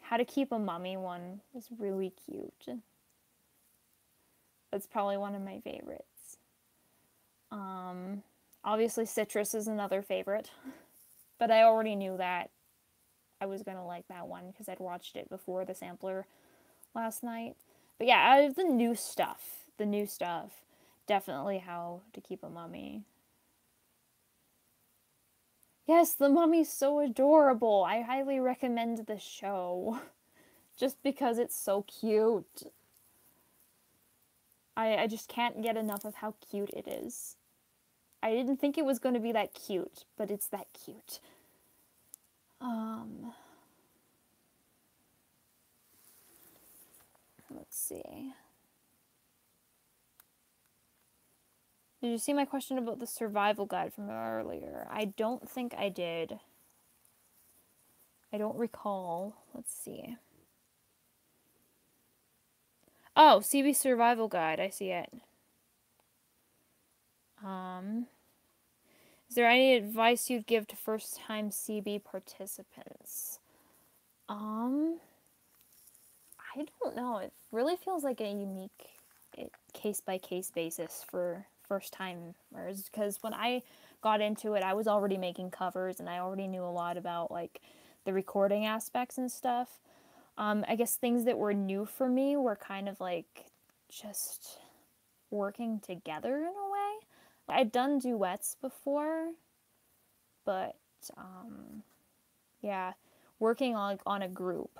How to Keep a Mummy one was really cute. That's probably one of my favorites. Obviously Citrus is another favorite, but I already knew that I was gonna like that one because I'd watched it before the sampler last night. But yeah, out of the new stuff, definitely How to Keep a Mummy. Yes, the mummy's so adorable. I highly recommend the show. Just because it's so cute. I just can't get enough of how cute it is. I didn't think it was going to be that cute, but it's that cute. Let's see. Did you see my question about the survival guide from earlier? I don't think I did. I don't recall. Let's see. Oh, CB survival guide. I see it. Is there any advice you'd give to first-time CB participants? I don't know. It really feels like a unique case-by-case basis for first-timers, because when I got into it, I was already making covers and I already knew a lot about like the recording aspects and stuff. I guess things that were new for me were kind of like just working together in a way. I'd done duets before, but yeah, working on a group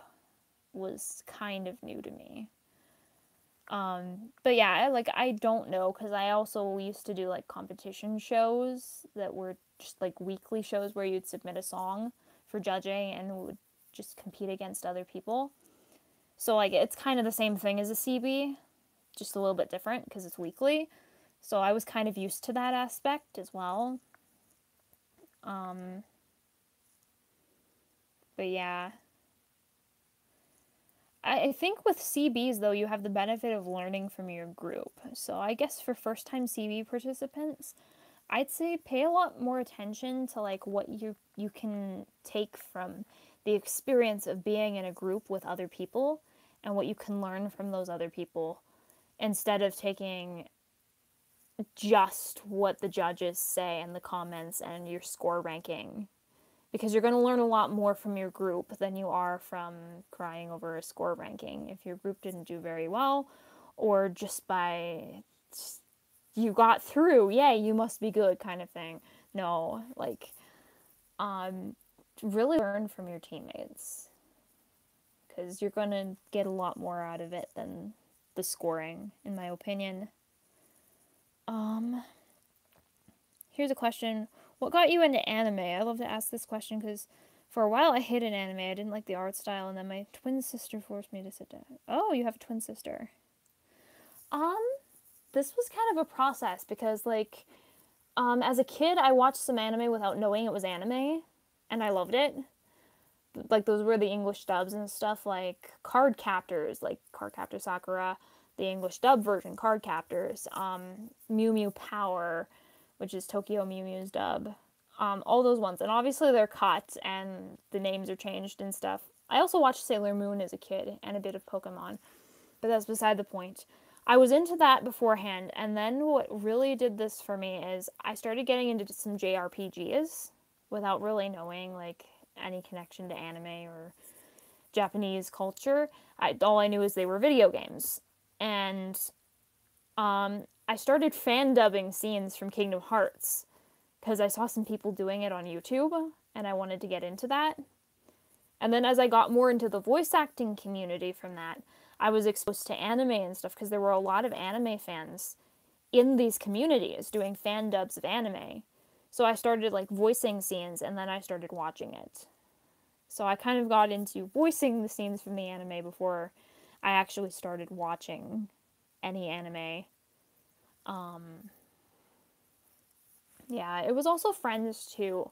was kind of new to me. But yeah, I don't know, because I also used to do like competition shows that were just like weekly shows where you'd submit a song for judging and would just compete against other people. So like it's kind of the same thing as a CB, just a little bit different because it's weekly. So I was kind of used to that aspect as well. But yeah. I think with CBs, though, you have the benefit of learning from your group. So I guess for first-time CB participants, I'd say pay a lot more attention to like what you can take from the experience of being in a group with other people and what you can learn from those other people, instead of taking just what the judges say in the comments and your score ranking, because you're going to learn a lot more from your group than you are from crying over a score ranking if your group didn't do very well, or just by you got through, yay, you must be good kind of thing. No, like really learn from your teammates, because you're going to get a lot more out of it than the scoring, in my opinion. Here's a question. What got you into anime? I love to ask this question because for a while I hated anime. I didn't like the art style, and then my twin sister forced me to sit down. Oh, you have a twin sister. this was kind of a process because, like, as a kid, I watched some anime without knowing it was anime, and I loved it. Like, those were the English dubs and stuff, like Card Captors, like Card Captor Sakura, the English dub version, Card Captors, Mew Mew Power, which is Tokyo Mew Mew's dub, all those ones. And obviously they're cut and the names are changed and stuff. I also watched Sailor Moon as a kid and a bit of Pokemon, but that's beside the point. I was into that beforehand, and then what really did this for me is I started getting into some JRPGs without really knowing, like, any connection to anime or Japanese culture. All I knew is they were video games. And I started fan dubbing scenes from Kingdom Hearts because I saw some people doing it on YouTube, and I wanted to get into that. And then as I got more into the voice acting community from that, I was exposed to anime and stuff because there were a lot of anime fans in these communities doing fan dubs of anime. So I started, like, voicing scenes, and then I started watching it. So I kind of got into voicing the scenes from the anime before I actually started watching any anime. Yeah, it was also friends too,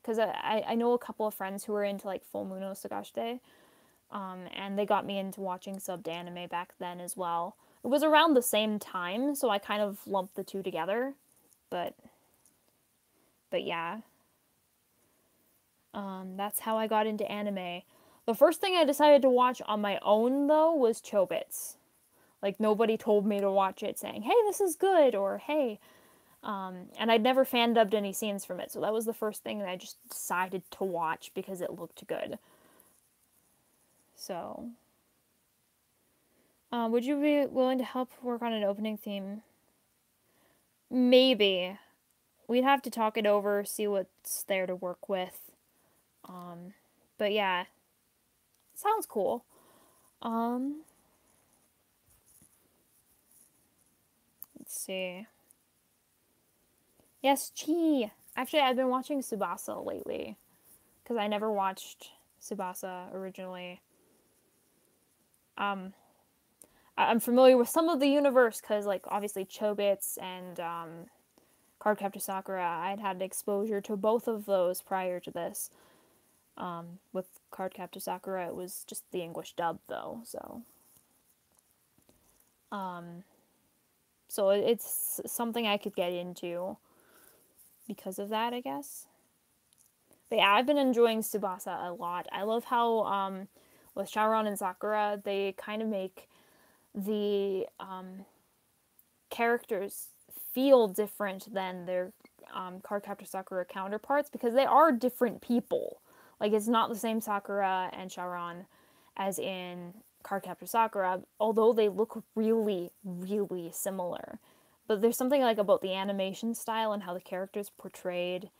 because I know a couple of friends who were into, like, Full Moon Sagashite, and they got me into watching subbed anime back then as well. It was around the same time, so I kind of lumped the two together, but yeah. That's how I got into anime. The first thing I decided to watch on my own, though, was Chobits. Like, nobody told me to watch it saying, hey, this is good, or hey. And I'd never fan dubbed any scenes from it, so that was the first thing that I just decided to watch because it looked good. So, would you be willing to help work on an opening theme? Maybe. We'd have to talk it over, see what's there to work with. But yeah, sounds cool. Let's see. Yes, Chi. Actually, I've been watching Tsubasa lately because I never watched Tsubasa originally. I'm familiar with some of the universe because, like, obviously Chobits and Cardcaptor Sakura, I'd had exposure to both of those prior to this. With Cardcaptor Sakura, it was just the English dub, though, so. So it's something I could get into because of that, I guess. But yeah, I've been enjoying Tsubasa a lot. I love how, with Shaoran and Sakura, they kind of make the characters feel different than their Cardcaptor Sakura counterparts because they are different people. Like, it's not the same Sakura and Shaoran as in Cardcaptor Sakura, although they look really, really similar. But there's something, like, about the animation style and how the characters portrayed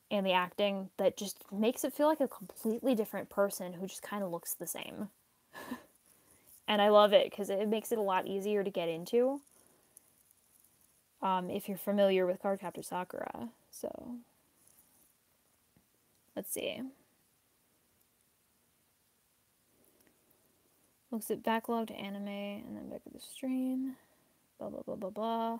and the acting that just makes it feel like a completely different person who just kind of looks the same. And I love it because it makes it a lot easier to get into if you're familiar with Cardcaptor Sakura. So, let's see. Looks at backlogged anime and then back at the stream. Blah, blah, blah, blah, blah.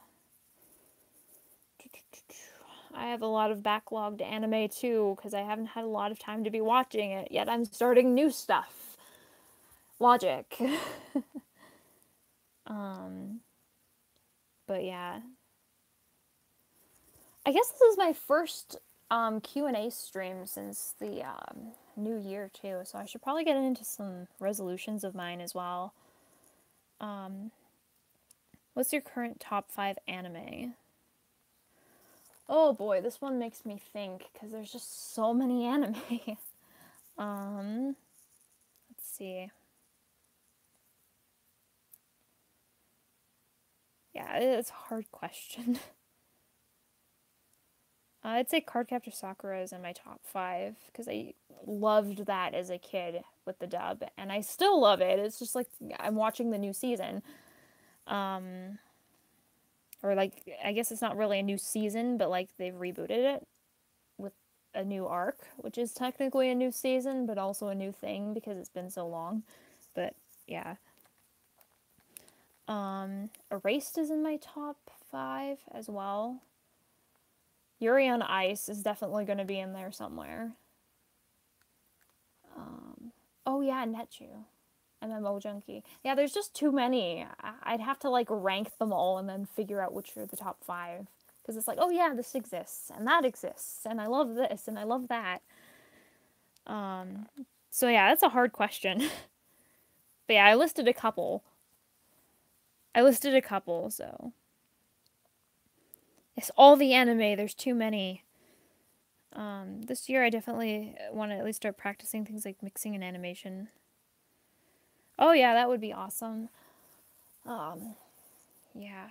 I have a lot of backlogged anime too because I haven't had a lot of time to be watching it, yet I'm starting new stuff. Logic. But yeah. I guess this is my first Q&A stream since the new year too, so I should probably get into some resolutions of mine as well. What's your current top 5 anime? Oh boy, this one makes me think because there's just so many anime. Let's see. Yeah, it's a hard question. I'd say Cardcaptor Sakura is in my top 5 because I loved that as a kid with the dub, and I still love it. It's just like I'm watching the new season. Or, like, I guess it's not really a new season, but, like, they've rebooted it with a new arc, which is technically a new season, but also a new thing because it's been so long. But, yeah. Erased is in my top 5 as well. Yuri on Ice is definitely going to be in there somewhere. Oh yeah, Netju. MMO Junkie. Yeah, there's just too many. I'd have to like rank them all and then figure out which are the top 5. Because it's like, oh yeah, this exists, and that exists, and I love this, and I love that. So yeah, that's a hard question. But yeah, I listed a couple. So. It's all the anime, there's too many. This year I definitely want to at least start practicing things like mixing and animation. Oh yeah, that would be awesome. Yeah.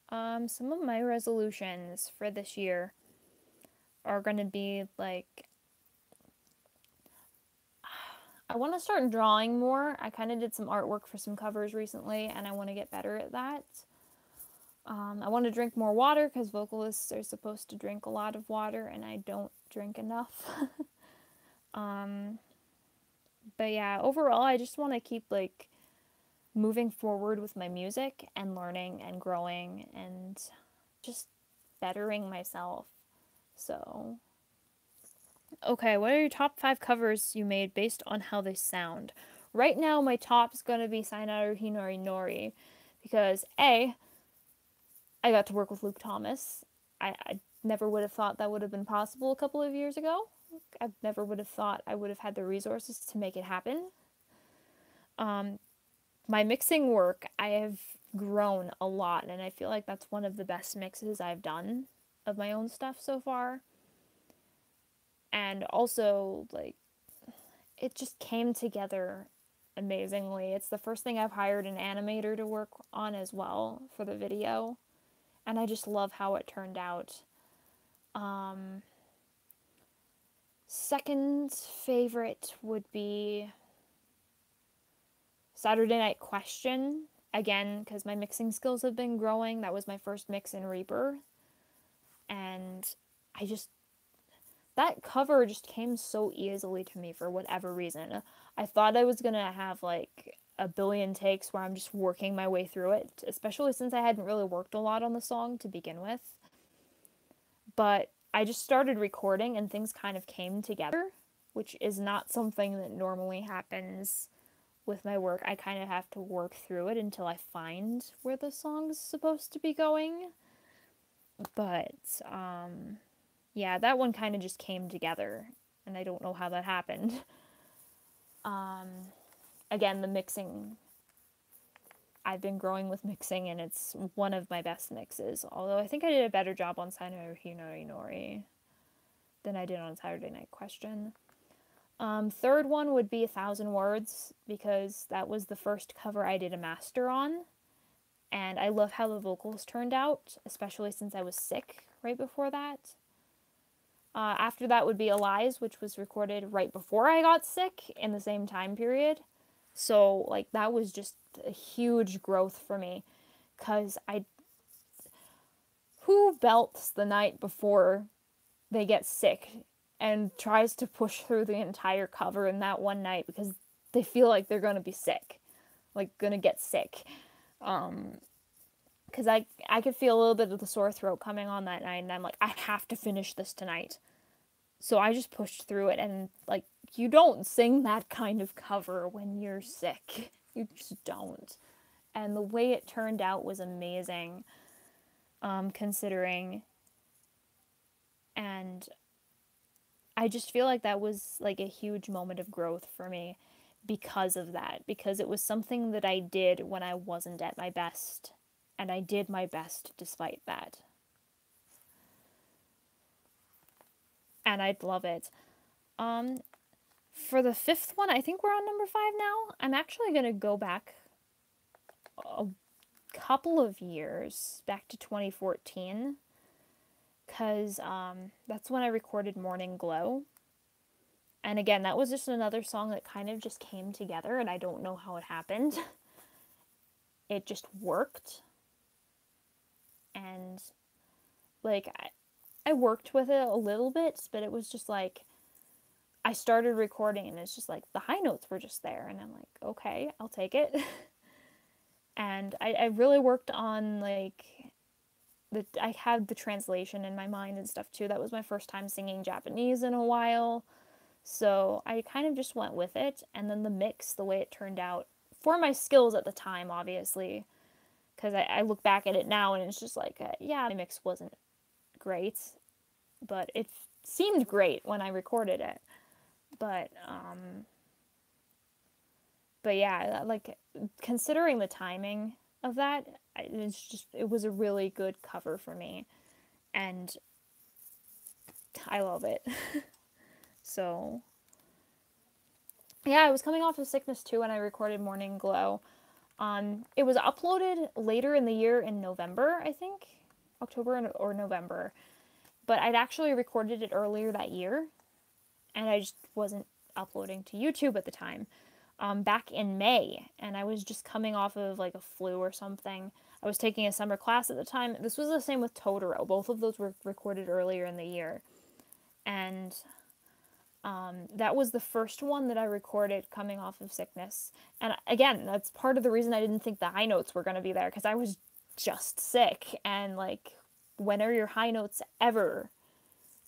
Some of my resolutions for this year are going to be like, I want to start drawing more. I kind of did some artwork for some covers recently, and I want to get better at that. I want to drink more water because vocalists are supposed to drink a lot of water, and I don't drink enough. But yeah, overall, I just want to keep like moving forward with my music and learning and growing and just bettering myself. So, okay, what are your top 5 covers you made based on how they sound? Right now, my top is going to be Sainaru Hinori Nori because A, I got to work with Luke Thomas. I never would have thought that would have been possible a couple of years ago. I never would have thought I would have had the resources to make it happen. My mixing work, I have grown a lot, and I feel like that's one of the best mixes I've done of my own stuff so far. And also, like, it just came together amazingly. It's the first thing I've hired an animator to work on as well for the video, and I just love how it turned out. Second favorite would be Saturday Night Question. Again, because my mixing skills have been growing. That was my first mix in Reaper. And that cover just came so easily to me for whatever reason. I thought I was going to have like a billion takes where I'm just working my way through it, especially since I hadn't really worked a lot on the song to begin with. But I just started recording and things kind of came together, which is not something that normally happens with my work. I kind of have to work through it until I find where the song's supposed to be going. But yeah, that one kind of just came together, and I don't know how that happened. Again, the mixing, I've been growing with mixing, and it's one of my best mixes. Although I think I did a better job on Sainaru Hinori Nori than I did on Saturday Night Question. Third one would be 1,000 Words, because that was the first cover I did a master on. And I love how the vocals turned out, especially since I was sick right before that. After that would be Elias, which was recorded right before I got sick in the same time period. So, like, that was just a huge growth for me. Because who belts the night before they get sick and tries to push through the entire cover in that one night because they feel like they're going to be sick, like going to get sick. Because I could feel a little bit of the sore throat coming on that night, and I'm like, I have to finish this tonight. So I just pushed through it, and like, you don't sing that kind of cover when you're sick. You just don't. And the way it turned out was amazing, considering. And I just feel like that was like a huge moment of growth for me because of that. Because it was something that I did when I wasn't at my best. And I did my best despite that. And I'd love it. For the 5th one, I think we're on number 5 now. I'm actually going to go back a couple of years, back to 2014. Because that's when I recorded Morning Glow. And again, that was just another song that kind of just came together, and I don't know how it happened. It just worked. And like, I worked with it a little bit, but it was just like, I started recording and it's just like, the high notes were just there, and I'm like, okay, I'll take it. And I really worked on, like, I had the translation in my mind and stuff too. That was my first time singing Japanese in a while. So I kind of just went with it. And then the mix, the way it turned out, for my skills at the time, obviously, because I look back at it now and it's just like, yeah, the mix wasn't great, but it seemed great when I recorded it. But yeah, like, considering the timing of that, it was a really good cover for me, and I love it. So yeah, I was coming off of sickness too when I recorded Morning Glow. It was uploaded later in the year in November, I think, October or November, but I'd actually recorded it earlier that year, and I just wasn't uploading to YouTube at the time. Back in May, and I was just coming off of like a flu or something. I was taking a summer class at the time. This was the same with Totoro. Both of those were recorded earlier in the year. And that was the first one that I recorded coming off of sickness. And again, that's part of the reason I didn't think the high notes were going to be there, because I was just sick. And like, when are your high notes ever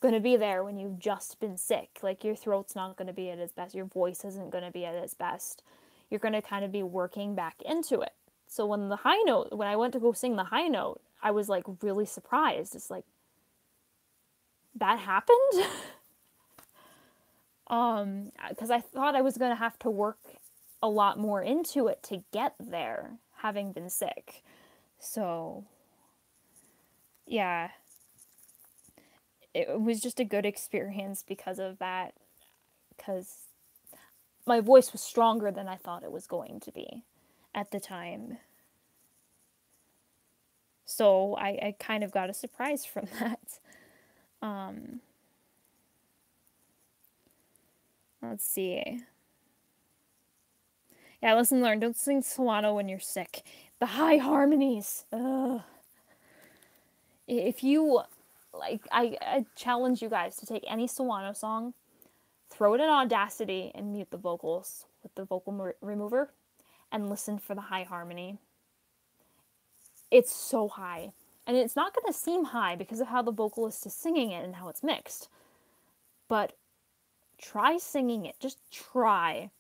going to be there when you've just been sick? Like, your throat's not going to be at its best, your voice isn't going to be at its best, you're going to kind of be working back into it. So when I went to go sing the high note, I was like really surprised. It's like, that happened. Because I thought I was going to have to work a lot more into it to get there, having been sick. So yeah, it was just a good experience because of that, because my voice was stronger than I thought it was going to be at the time. So I kind of got a surprise from that. Let's see. Yeah, lesson learned. Don't sing Sawano when you're sick. The high harmonies. Ugh. If you, like, I challenge you guys to take any Sawano song, throw it in Audacity and mute the vocals with the vocal remover, and listen for the high harmony. It's so high. And it's not going to seem high because of how the vocalist is singing it and how it's mixed. But try singing it. Just try.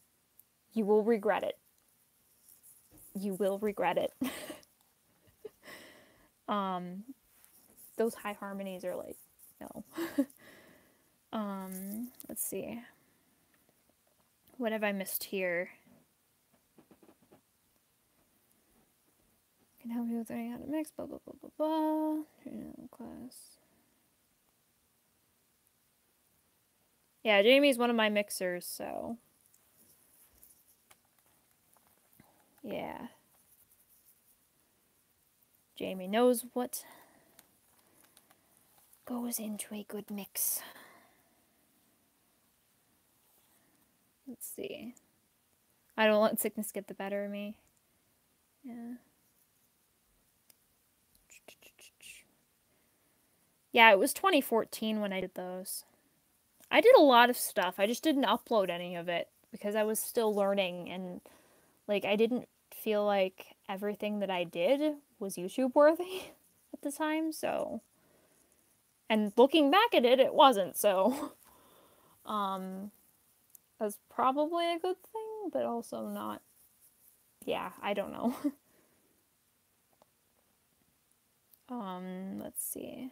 You will regret it. You will regret it. Those high harmonies are like, no. Let's see. What have I missed here? Can help you with learning how to mix, blah, blah, blah, blah, blah. Class. Yeah, Jamie's one of my mixers, so. Yeah. Jamie knows what goes into a good mix. Let's see. I don't let sickness get the better of me. Yeah. Yeah, it was 2014 when I did those. I did a lot of stuff. I just didn't upload any of it because I was still learning, and like, I didn't feel like everything that I did was YouTube worthy at the time, so. And looking back at it, it wasn't, so. That's probably a good thing, but also not. Yeah, I don't know. Let's see.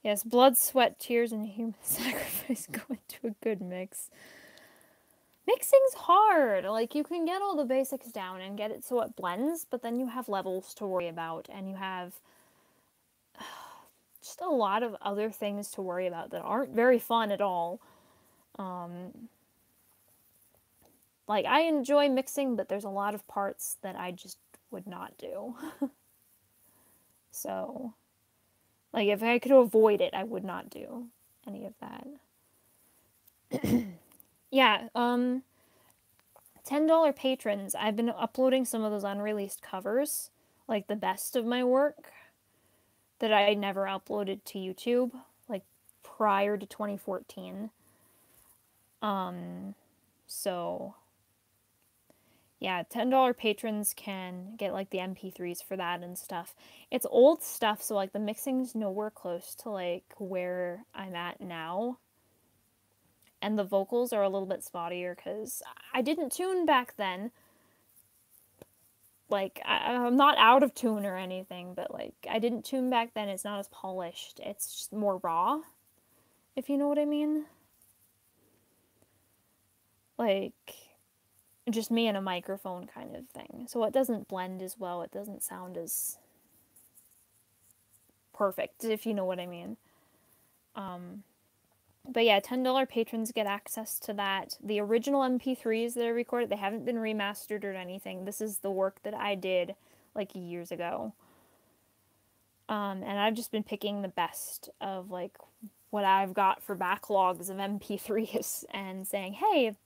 Yes, blood, sweat, tears, and human sacrifice go into a good mix. Mixing's hard. Like, you can get all the basics down and get it so it blends, but then you have levels to worry about, and you have just a lot of other things to worry about that aren't very fun at all. Like, I enjoy mixing, but there's a lot of parts that I just would not do. So, like, if I could avoid it, I would not do any of that. Yeah, $10 patrons. I've been uploading some of those unreleased covers, like the best of my work, that I never uploaded to YouTube, like, prior to 2014. So, Yeah, $10 patrons can get like the MP3s for that and stuff. It's old stuff, so like the mixing's nowhere close to like where I'm at now. And the vocals are a little bit spottier because I didn't tune back then. Like, I'm not out of tune or anything, but like, I didn't tune back then. It's not as polished. It's just more raw, if you know what I mean. Like, just me and a microphone kind of thing. So it doesn't blend as well. It doesn't sound as perfect, if you know what I mean. But yeah, $10 patrons get access to that. The original MP3s that I recorded, they haven't been remastered or anything. This is the work that I did like years ago. And I've just been picking the best of like what I've got for backlogs of MP3s and saying, hey,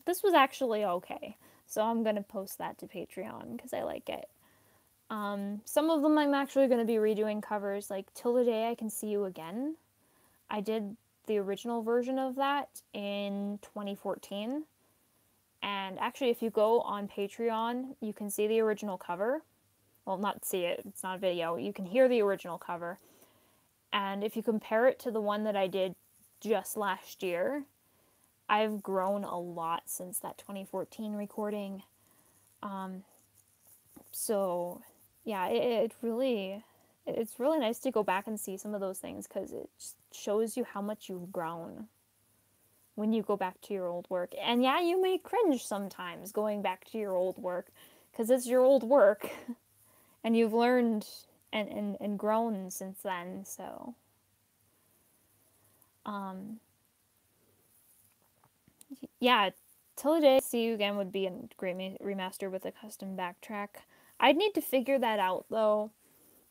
this was actually okay. So I'm going to post that to Patreon because I like it. Some of them I'm actually going to be redoing covers, like Till the Day I Can See You Again. I did the original version of that in 2014. And actually, if you go on Patreon, you can see the original cover. Well, not see it, it's not a video. You can hear the original cover. And if you compare it to the one that I did just last year, I've grown a lot since that 2014 recording. So, yeah, it's really nice to go back and see some of those things because it just shows you how much you've grown when you go back to your old work. And yeah, you may cringe sometimes going back to your old work because it's your old work and you've learned and grown since then. So, yeah, Till the Day I See You Again would be a great remaster with a custom backtrack. I'd need to figure that out though.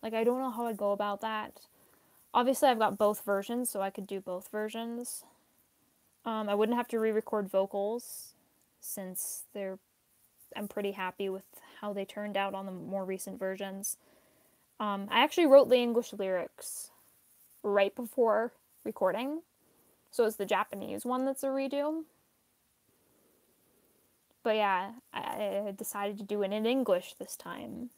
Like, I don't know how I'd go about that. Obviously, I've got both versions, so I could do both versions. I wouldn't have to re-record vocals since I'm pretty happy with how they turned out on the more recent versions. I actually wrote the English lyrics right before recording, so it's the Japanese one that's a redo. But yeah, I decided to do it in English this time.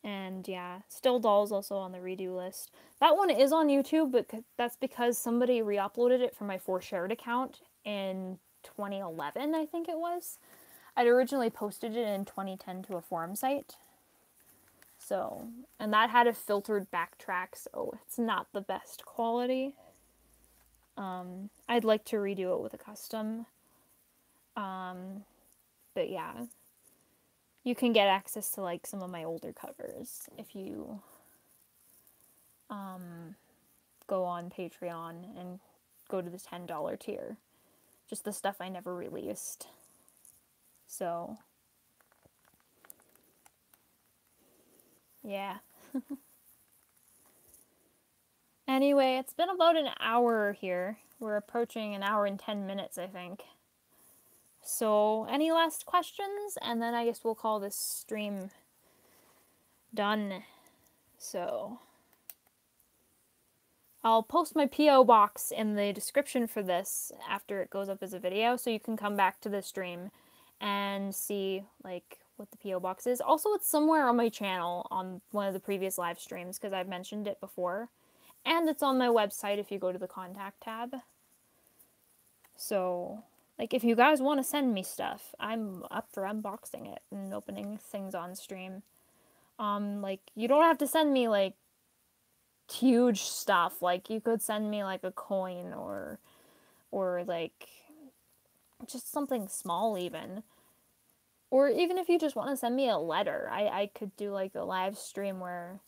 And yeah, Still Doll's also on the redo list. That one is on YouTube, but that's because somebody re-uploaded it from my For Shared account in 2011, I think it was. I'd originally posted it in 2010 to a forum site. So, and that had a filtered backtrack, so it's not the best quality. I'd like to redo it with a custom. But yeah, you can get access to like some of my older covers if you go on Patreon and go to the $10 tier. Just the stuff I never released. So, yeah. Anyway, it's been about an hour here. We're approaching an hour and 10 minutes, I think. So, any last questions? And then I guess we'll call this stream done. So, I'll post my P.O. box in the description for this after it goes up as a video, so you can come back to the stream and see, like, what the P.O. box is. Also, it's somewhere on my channel on one of the previous live streams, because I've mentioned it before. And it's on my website if you go to the contact tab. So, like, if you guys want to send me stuff, I'm up for unboxing it and opening things on stream. Like, you don't have to send me, like, huge stuff. Like, you could send me, like, a coin or like, just something small even. Or even if you just want to send me a letter, I could do, like, a live stream where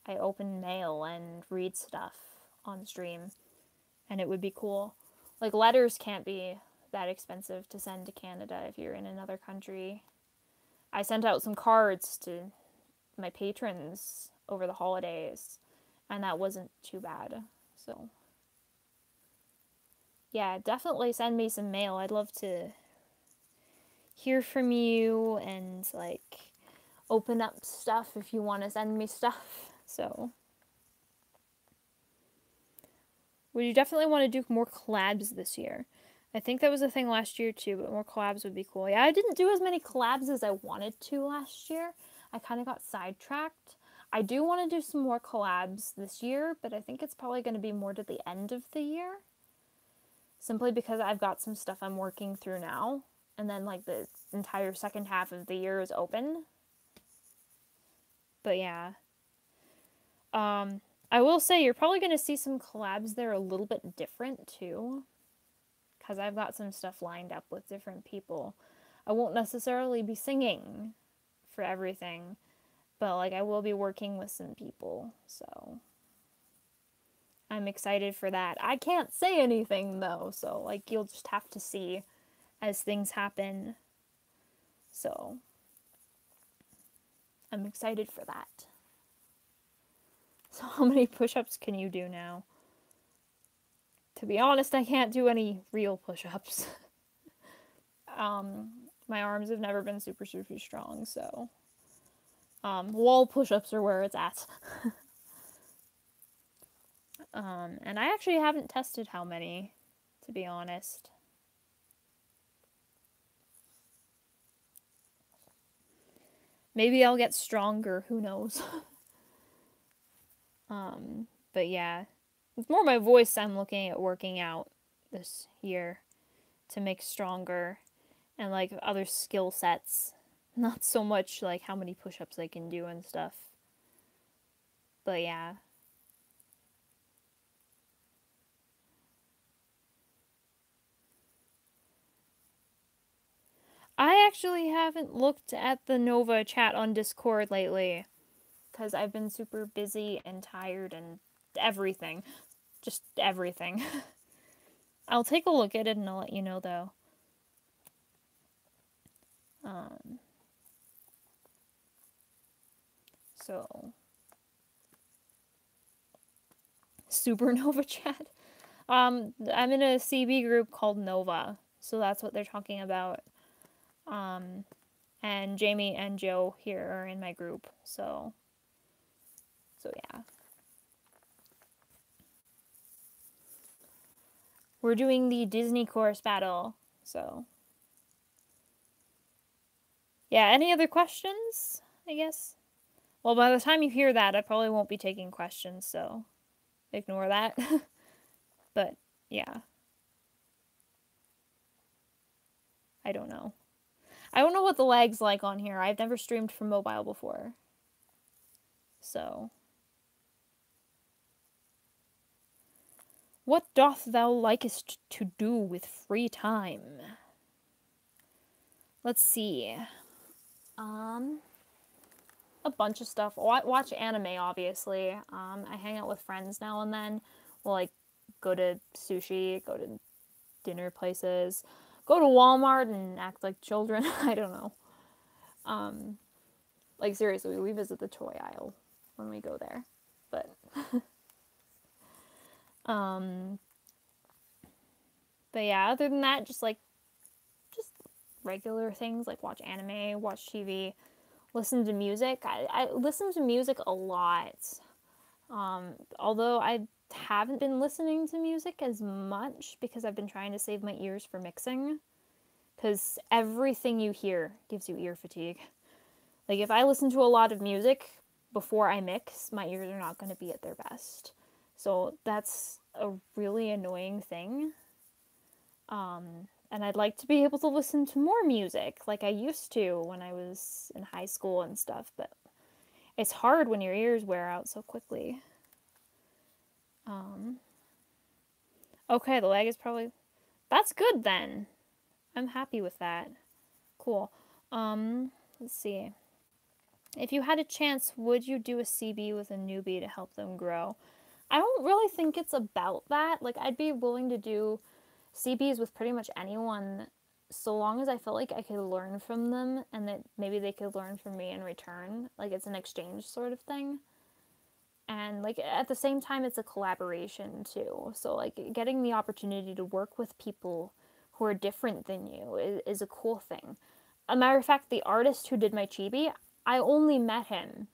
I open mail and read stuff on stream. And it would be cool. Like, letters can't be that expensive to send to Canada if you're in another country. I sent out some cards to my patrons over the holidays, and that wasn't too bad. So, yeah, definitely send me some mail. I'd love to hear from you and, like, open up stuff if you want to send me stuff. So, we definitely want to do more collabs this year. I think that was a thing last year too, but more collabs would be cool. Yeah, I didn't do as many collabs as I wanted to last year. I kind of got sidetracked. I do want to do some more collabs this year, but I think it's probably going to be more to the end of the year. Simply because I've got some stuff I'm working through now, and then like the entire second half of the year is open. But yeah. I will say you're probably going to see some collabs that are a little bit different too, because I've got some stuff lined up with different people. I won't necessarily be singing for everything, but like I will be working with some people, so I'm excited for that. I can't say anything though, so like you'll just have to see as things happen. So I'm excited for that. So how many push-ups can you do now? To be honest, I can't do any real push-ups. My arms have never been super, super strong, so wall push-ups are where it's at. And I actually haven't tested how many, to be honest. Maybe I'll get stronger, who knows. But yeah, it's more my voice I'm looking at working out this year to make stronger, and like other skill sets. Not so much like how many push-ups I can do and stuff. But yeah. I actually haven't looked at the Nova chat on Discord lately because I've been super busy and tired and everything. Just everything. I'll take a look at it and I'll let you know though. So Supernova chat. I'm in a CB group called Nova, so that's what they're talking about. And Jamie and Joe here are in my group, so yeah. We're doing the Disney course battle, so yeah. Any other questions? I guess. Well, by the time you hear that, I probably won't be taking questions, so ignore that. But yeah. I don't know. I don't know what the lag's like on here. I've never streamed from mobile before. So. What doth thou likest to do with free time? Let's see. A bunch of stuff. Watch anime, obviously. I hang out with friends now and then. We'll like go to sushi, go to dinner places, go to Walmart and act like children. I don't know. Like seriously, we visit the toy aisle when we go there. But but yeah, other than that, just regular things like watch anime, watch TV, listen to music. I listen to music a lot. Although I haven't been listening to music as much because I've been trying to save my ears for mixing. Because everything you hear gives you ear fatigue. Like if I listen to a lot of music before I mix, my ears are not going to be at their best. So that's a really annoying thing. And I'd like to be able to listen to more music like I used to when I was in high school and stuff, but it's hard when your ears wear out so quickly. Okay, the lag is probably... That's good then. I'm happy with that. Cool. Let's see. If you had a chance, would you do a CB with a newbie to help them grow? I don't really think it's about that. Like, I'd be willing to do CBs with pretty much anyone so long as I felt like I could learn from them and that maybe they could learn from me in return. Like, it's an exchange sort of thing. And, like, at the same time, it's a collaboration, too. So, like, getting the opportunity to work with people who are different than you is a cool thing. A matter of fact, the artist who did my chibi, I only met him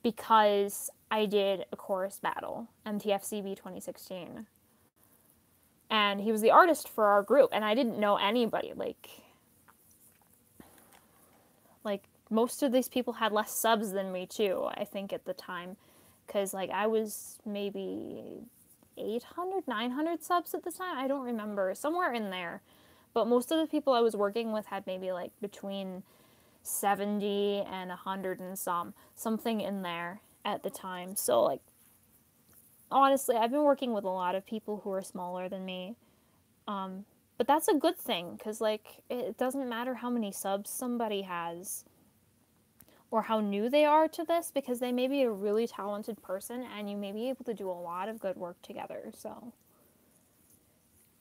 because I did a chorus battle, MTFCB 2016. and he was the artist for our group, and I didn't know anybody. Like most of these people had less subs than me too, I think, at the time, because like I was maybe 800, 900 subs at the time. I don't remember, somewhere in there. But most of the people I was working with had maybe like between 70 and 100 and something in there at the time. So like honestly, I've been working with a lot of people who are smaller than me. But that's a good thing, because like it doesn't matter how many subs somebody has or how new they are to this, because they may be a really talented person and you may be able to do a lot of good work together. So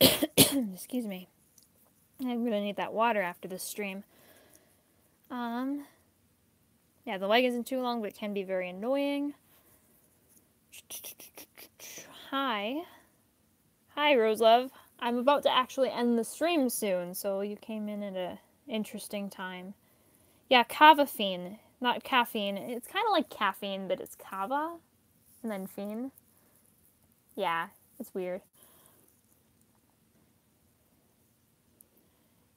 excuse me, I'm gonna need that water after this stream. Yeah, the leg isn't too long, but it can be very annoying. Hi, Roselove. I'm about to actually end the stream soon, so you came in at an interesting time. Yeah, cavafine, not caffeine. It's kind of like caffeine, but it's cava, and then fiend. Yeah, it's weird.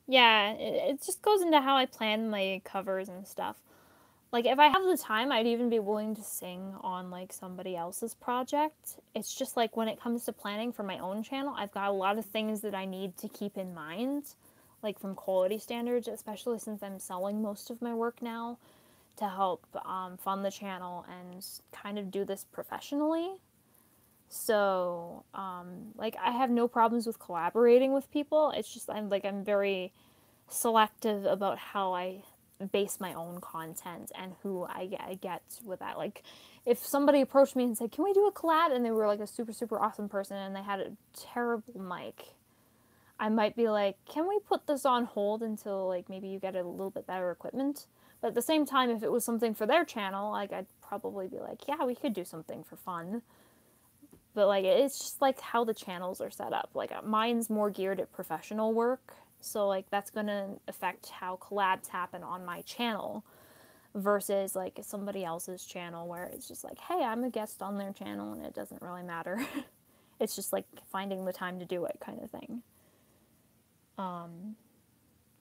Yeah, it just goes into how I plan my covers and stuff. Like, if I have the time, I'd even be willing to sing on, like, somebody else's project. It's just, like, when it comes to planning for my own channel, I've got a lot of things that I need to keep in mind, like, from quality standards, especially since I'm selling most of my work now to help fund the channel and kind of do this professionally. So, like, I have no problems with collaborating with people. It's just, I'm very selective about how I base my own content and who I get with that. Like, if somebody approached me and said, "Can we do a collab?" and they were like a super, super awesome person and they had a terrible mic, I might be like, "Can we put this on hold until, like, maybe you get a little bit better equipment?" But at the same time, if it was something for their channel, like, I'd probably be like, "Yeah, we could do something for fun." But, like, it's just, like, how the channels are set up. Like, mine's more geared at professional work, so, like, that's gonna affect how collabs happen on my channel versus, like, somebody else's channel where it's just like, hey, I'm a guest on their channel and it doesn't really matter. It's just, like, finding the time to do it kind of thing.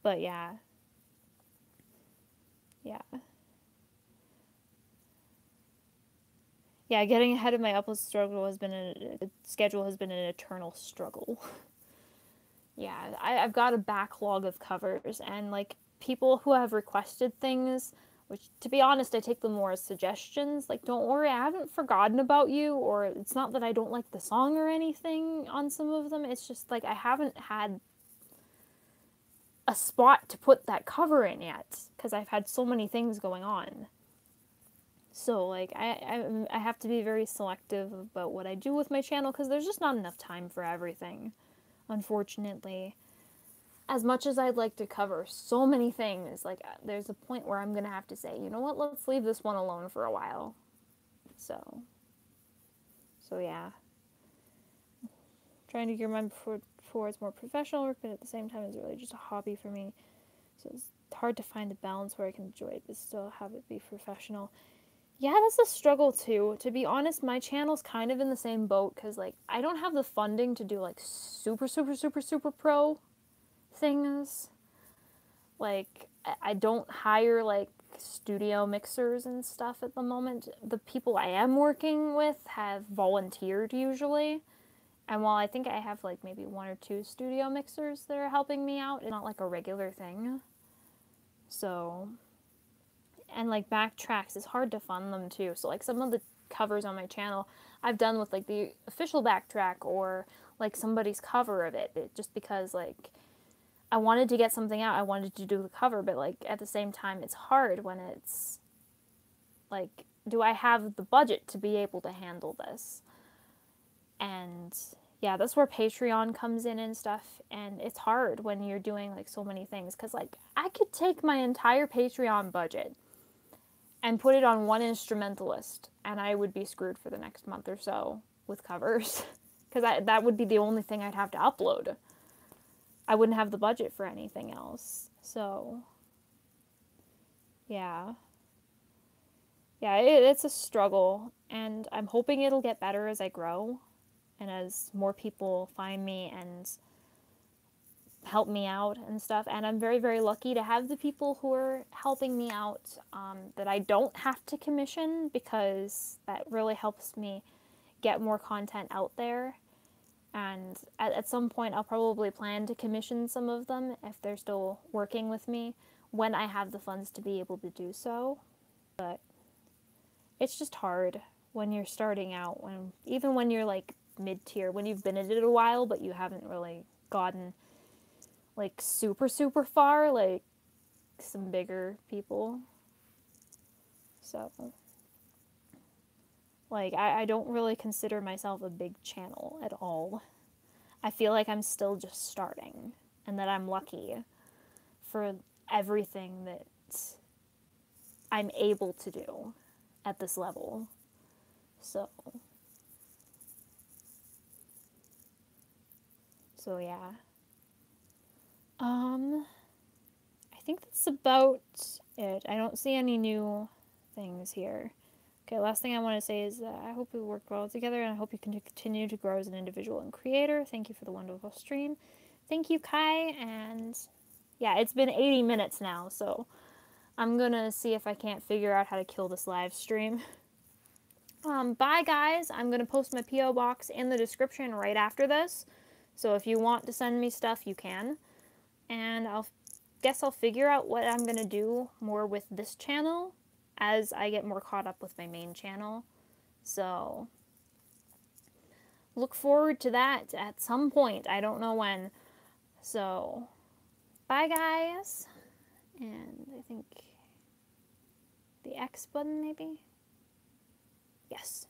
But yeah. Yeah. Yeah, getting ahead of my upload schedule has been an eternal struggle. Yeah, I've got a backlog of covers, and like people who have requested things, which to be honest, I take them more as suggestions. Like, don't worry, I haven't forgotten about you, or it's not that I don't like the song or anything on some of them. It's just like I haven't had a spot to put that cover in yet, because I've had so many things going on. So, like, I have to be very selective about what I do with my channel, because there's just not enough time for everything, unfortunately. As much as I'd like to cover so many things, like, there's a point where I'm going to have to say, you know what, let's leave this one alone for a while. So yeah. Trying to gear mine towards more professional work, but at the same time, it's really just a hobby for me. So it's hard to find a balance where I can enjoy it, but still have it be professional. Yeah, that's a struggle too. To be honest, my channel's kind of in the same boat, because, like, I don't have the funding to do, like, super, super, super, super pro things. Like, I don't hire, like, studio mixers and stuff at the moment. The people I am working with have volunteered usually. And while I think I have, like, maybe 1 or 2 studio mixers that are helping me out, it's not, like, a regular thing. So, and, like, backtracks, it's hard to fund them too. So, like, some of the covers on my channel I've done with, like, the official backtrack or, like, somebody's cover of it just because, like, I wanted to get something out. I wanted to do the cover, but, like, at the same time, it's hard when it's, like, do I have the budget to be able to handle this? And, yeah, that's where Patreon comes in and stuff, and it's hard when you're doing, like, so many things, because, like, I could take my entire Patreon budget and put it on one instrumentalist, and I would be screwed for the next month or so with covers, because that would be the only thing I'd have to upload. I wouldn't have the budget for anything else. So, yeah. Yeah, it's a struggle, and I'm hoping it'll get better as I grow. and as more people find me and help me out and stuff. And I'm very, very lucky to have the people who are helping me out that I don't have to commission, because that really helps me get more content out there. And at some point, I'll probably plan to commission some of them if they're still working with me when I have the funds to be able to do so. But it's just hard when you're starting out, even when you're like mid-tier, when you've been at it a while, but you haven't really gotten like super, super far, like some bigger people. So, like, I don't really consider myself a big channel at all. I feel like I'm still just starting, and that I'm lucky for everything that I'm able to do at this level. So yeah. I think that's about it. I don't see any new things here. Okay, last thing I want to say is I hope we work well together, and I hope you can continue to grow as an individual and creator. Thank you for the wonderful stream. Thank you, Kai, and yeah, it's been 80 minutes now, so I'm gonna see if I can't figure out how to kill this live stream. Bye, guys. I'm gonna post my P.O. box in the description right after this, so if you want to send me stuff, you can. And guess I'll figure out what I'm gonna do more with this channel as I get more caught up with my main channel. So look forward to that at some point. I don't know when. So bye, guys. And I think the X button, maybe? Yes.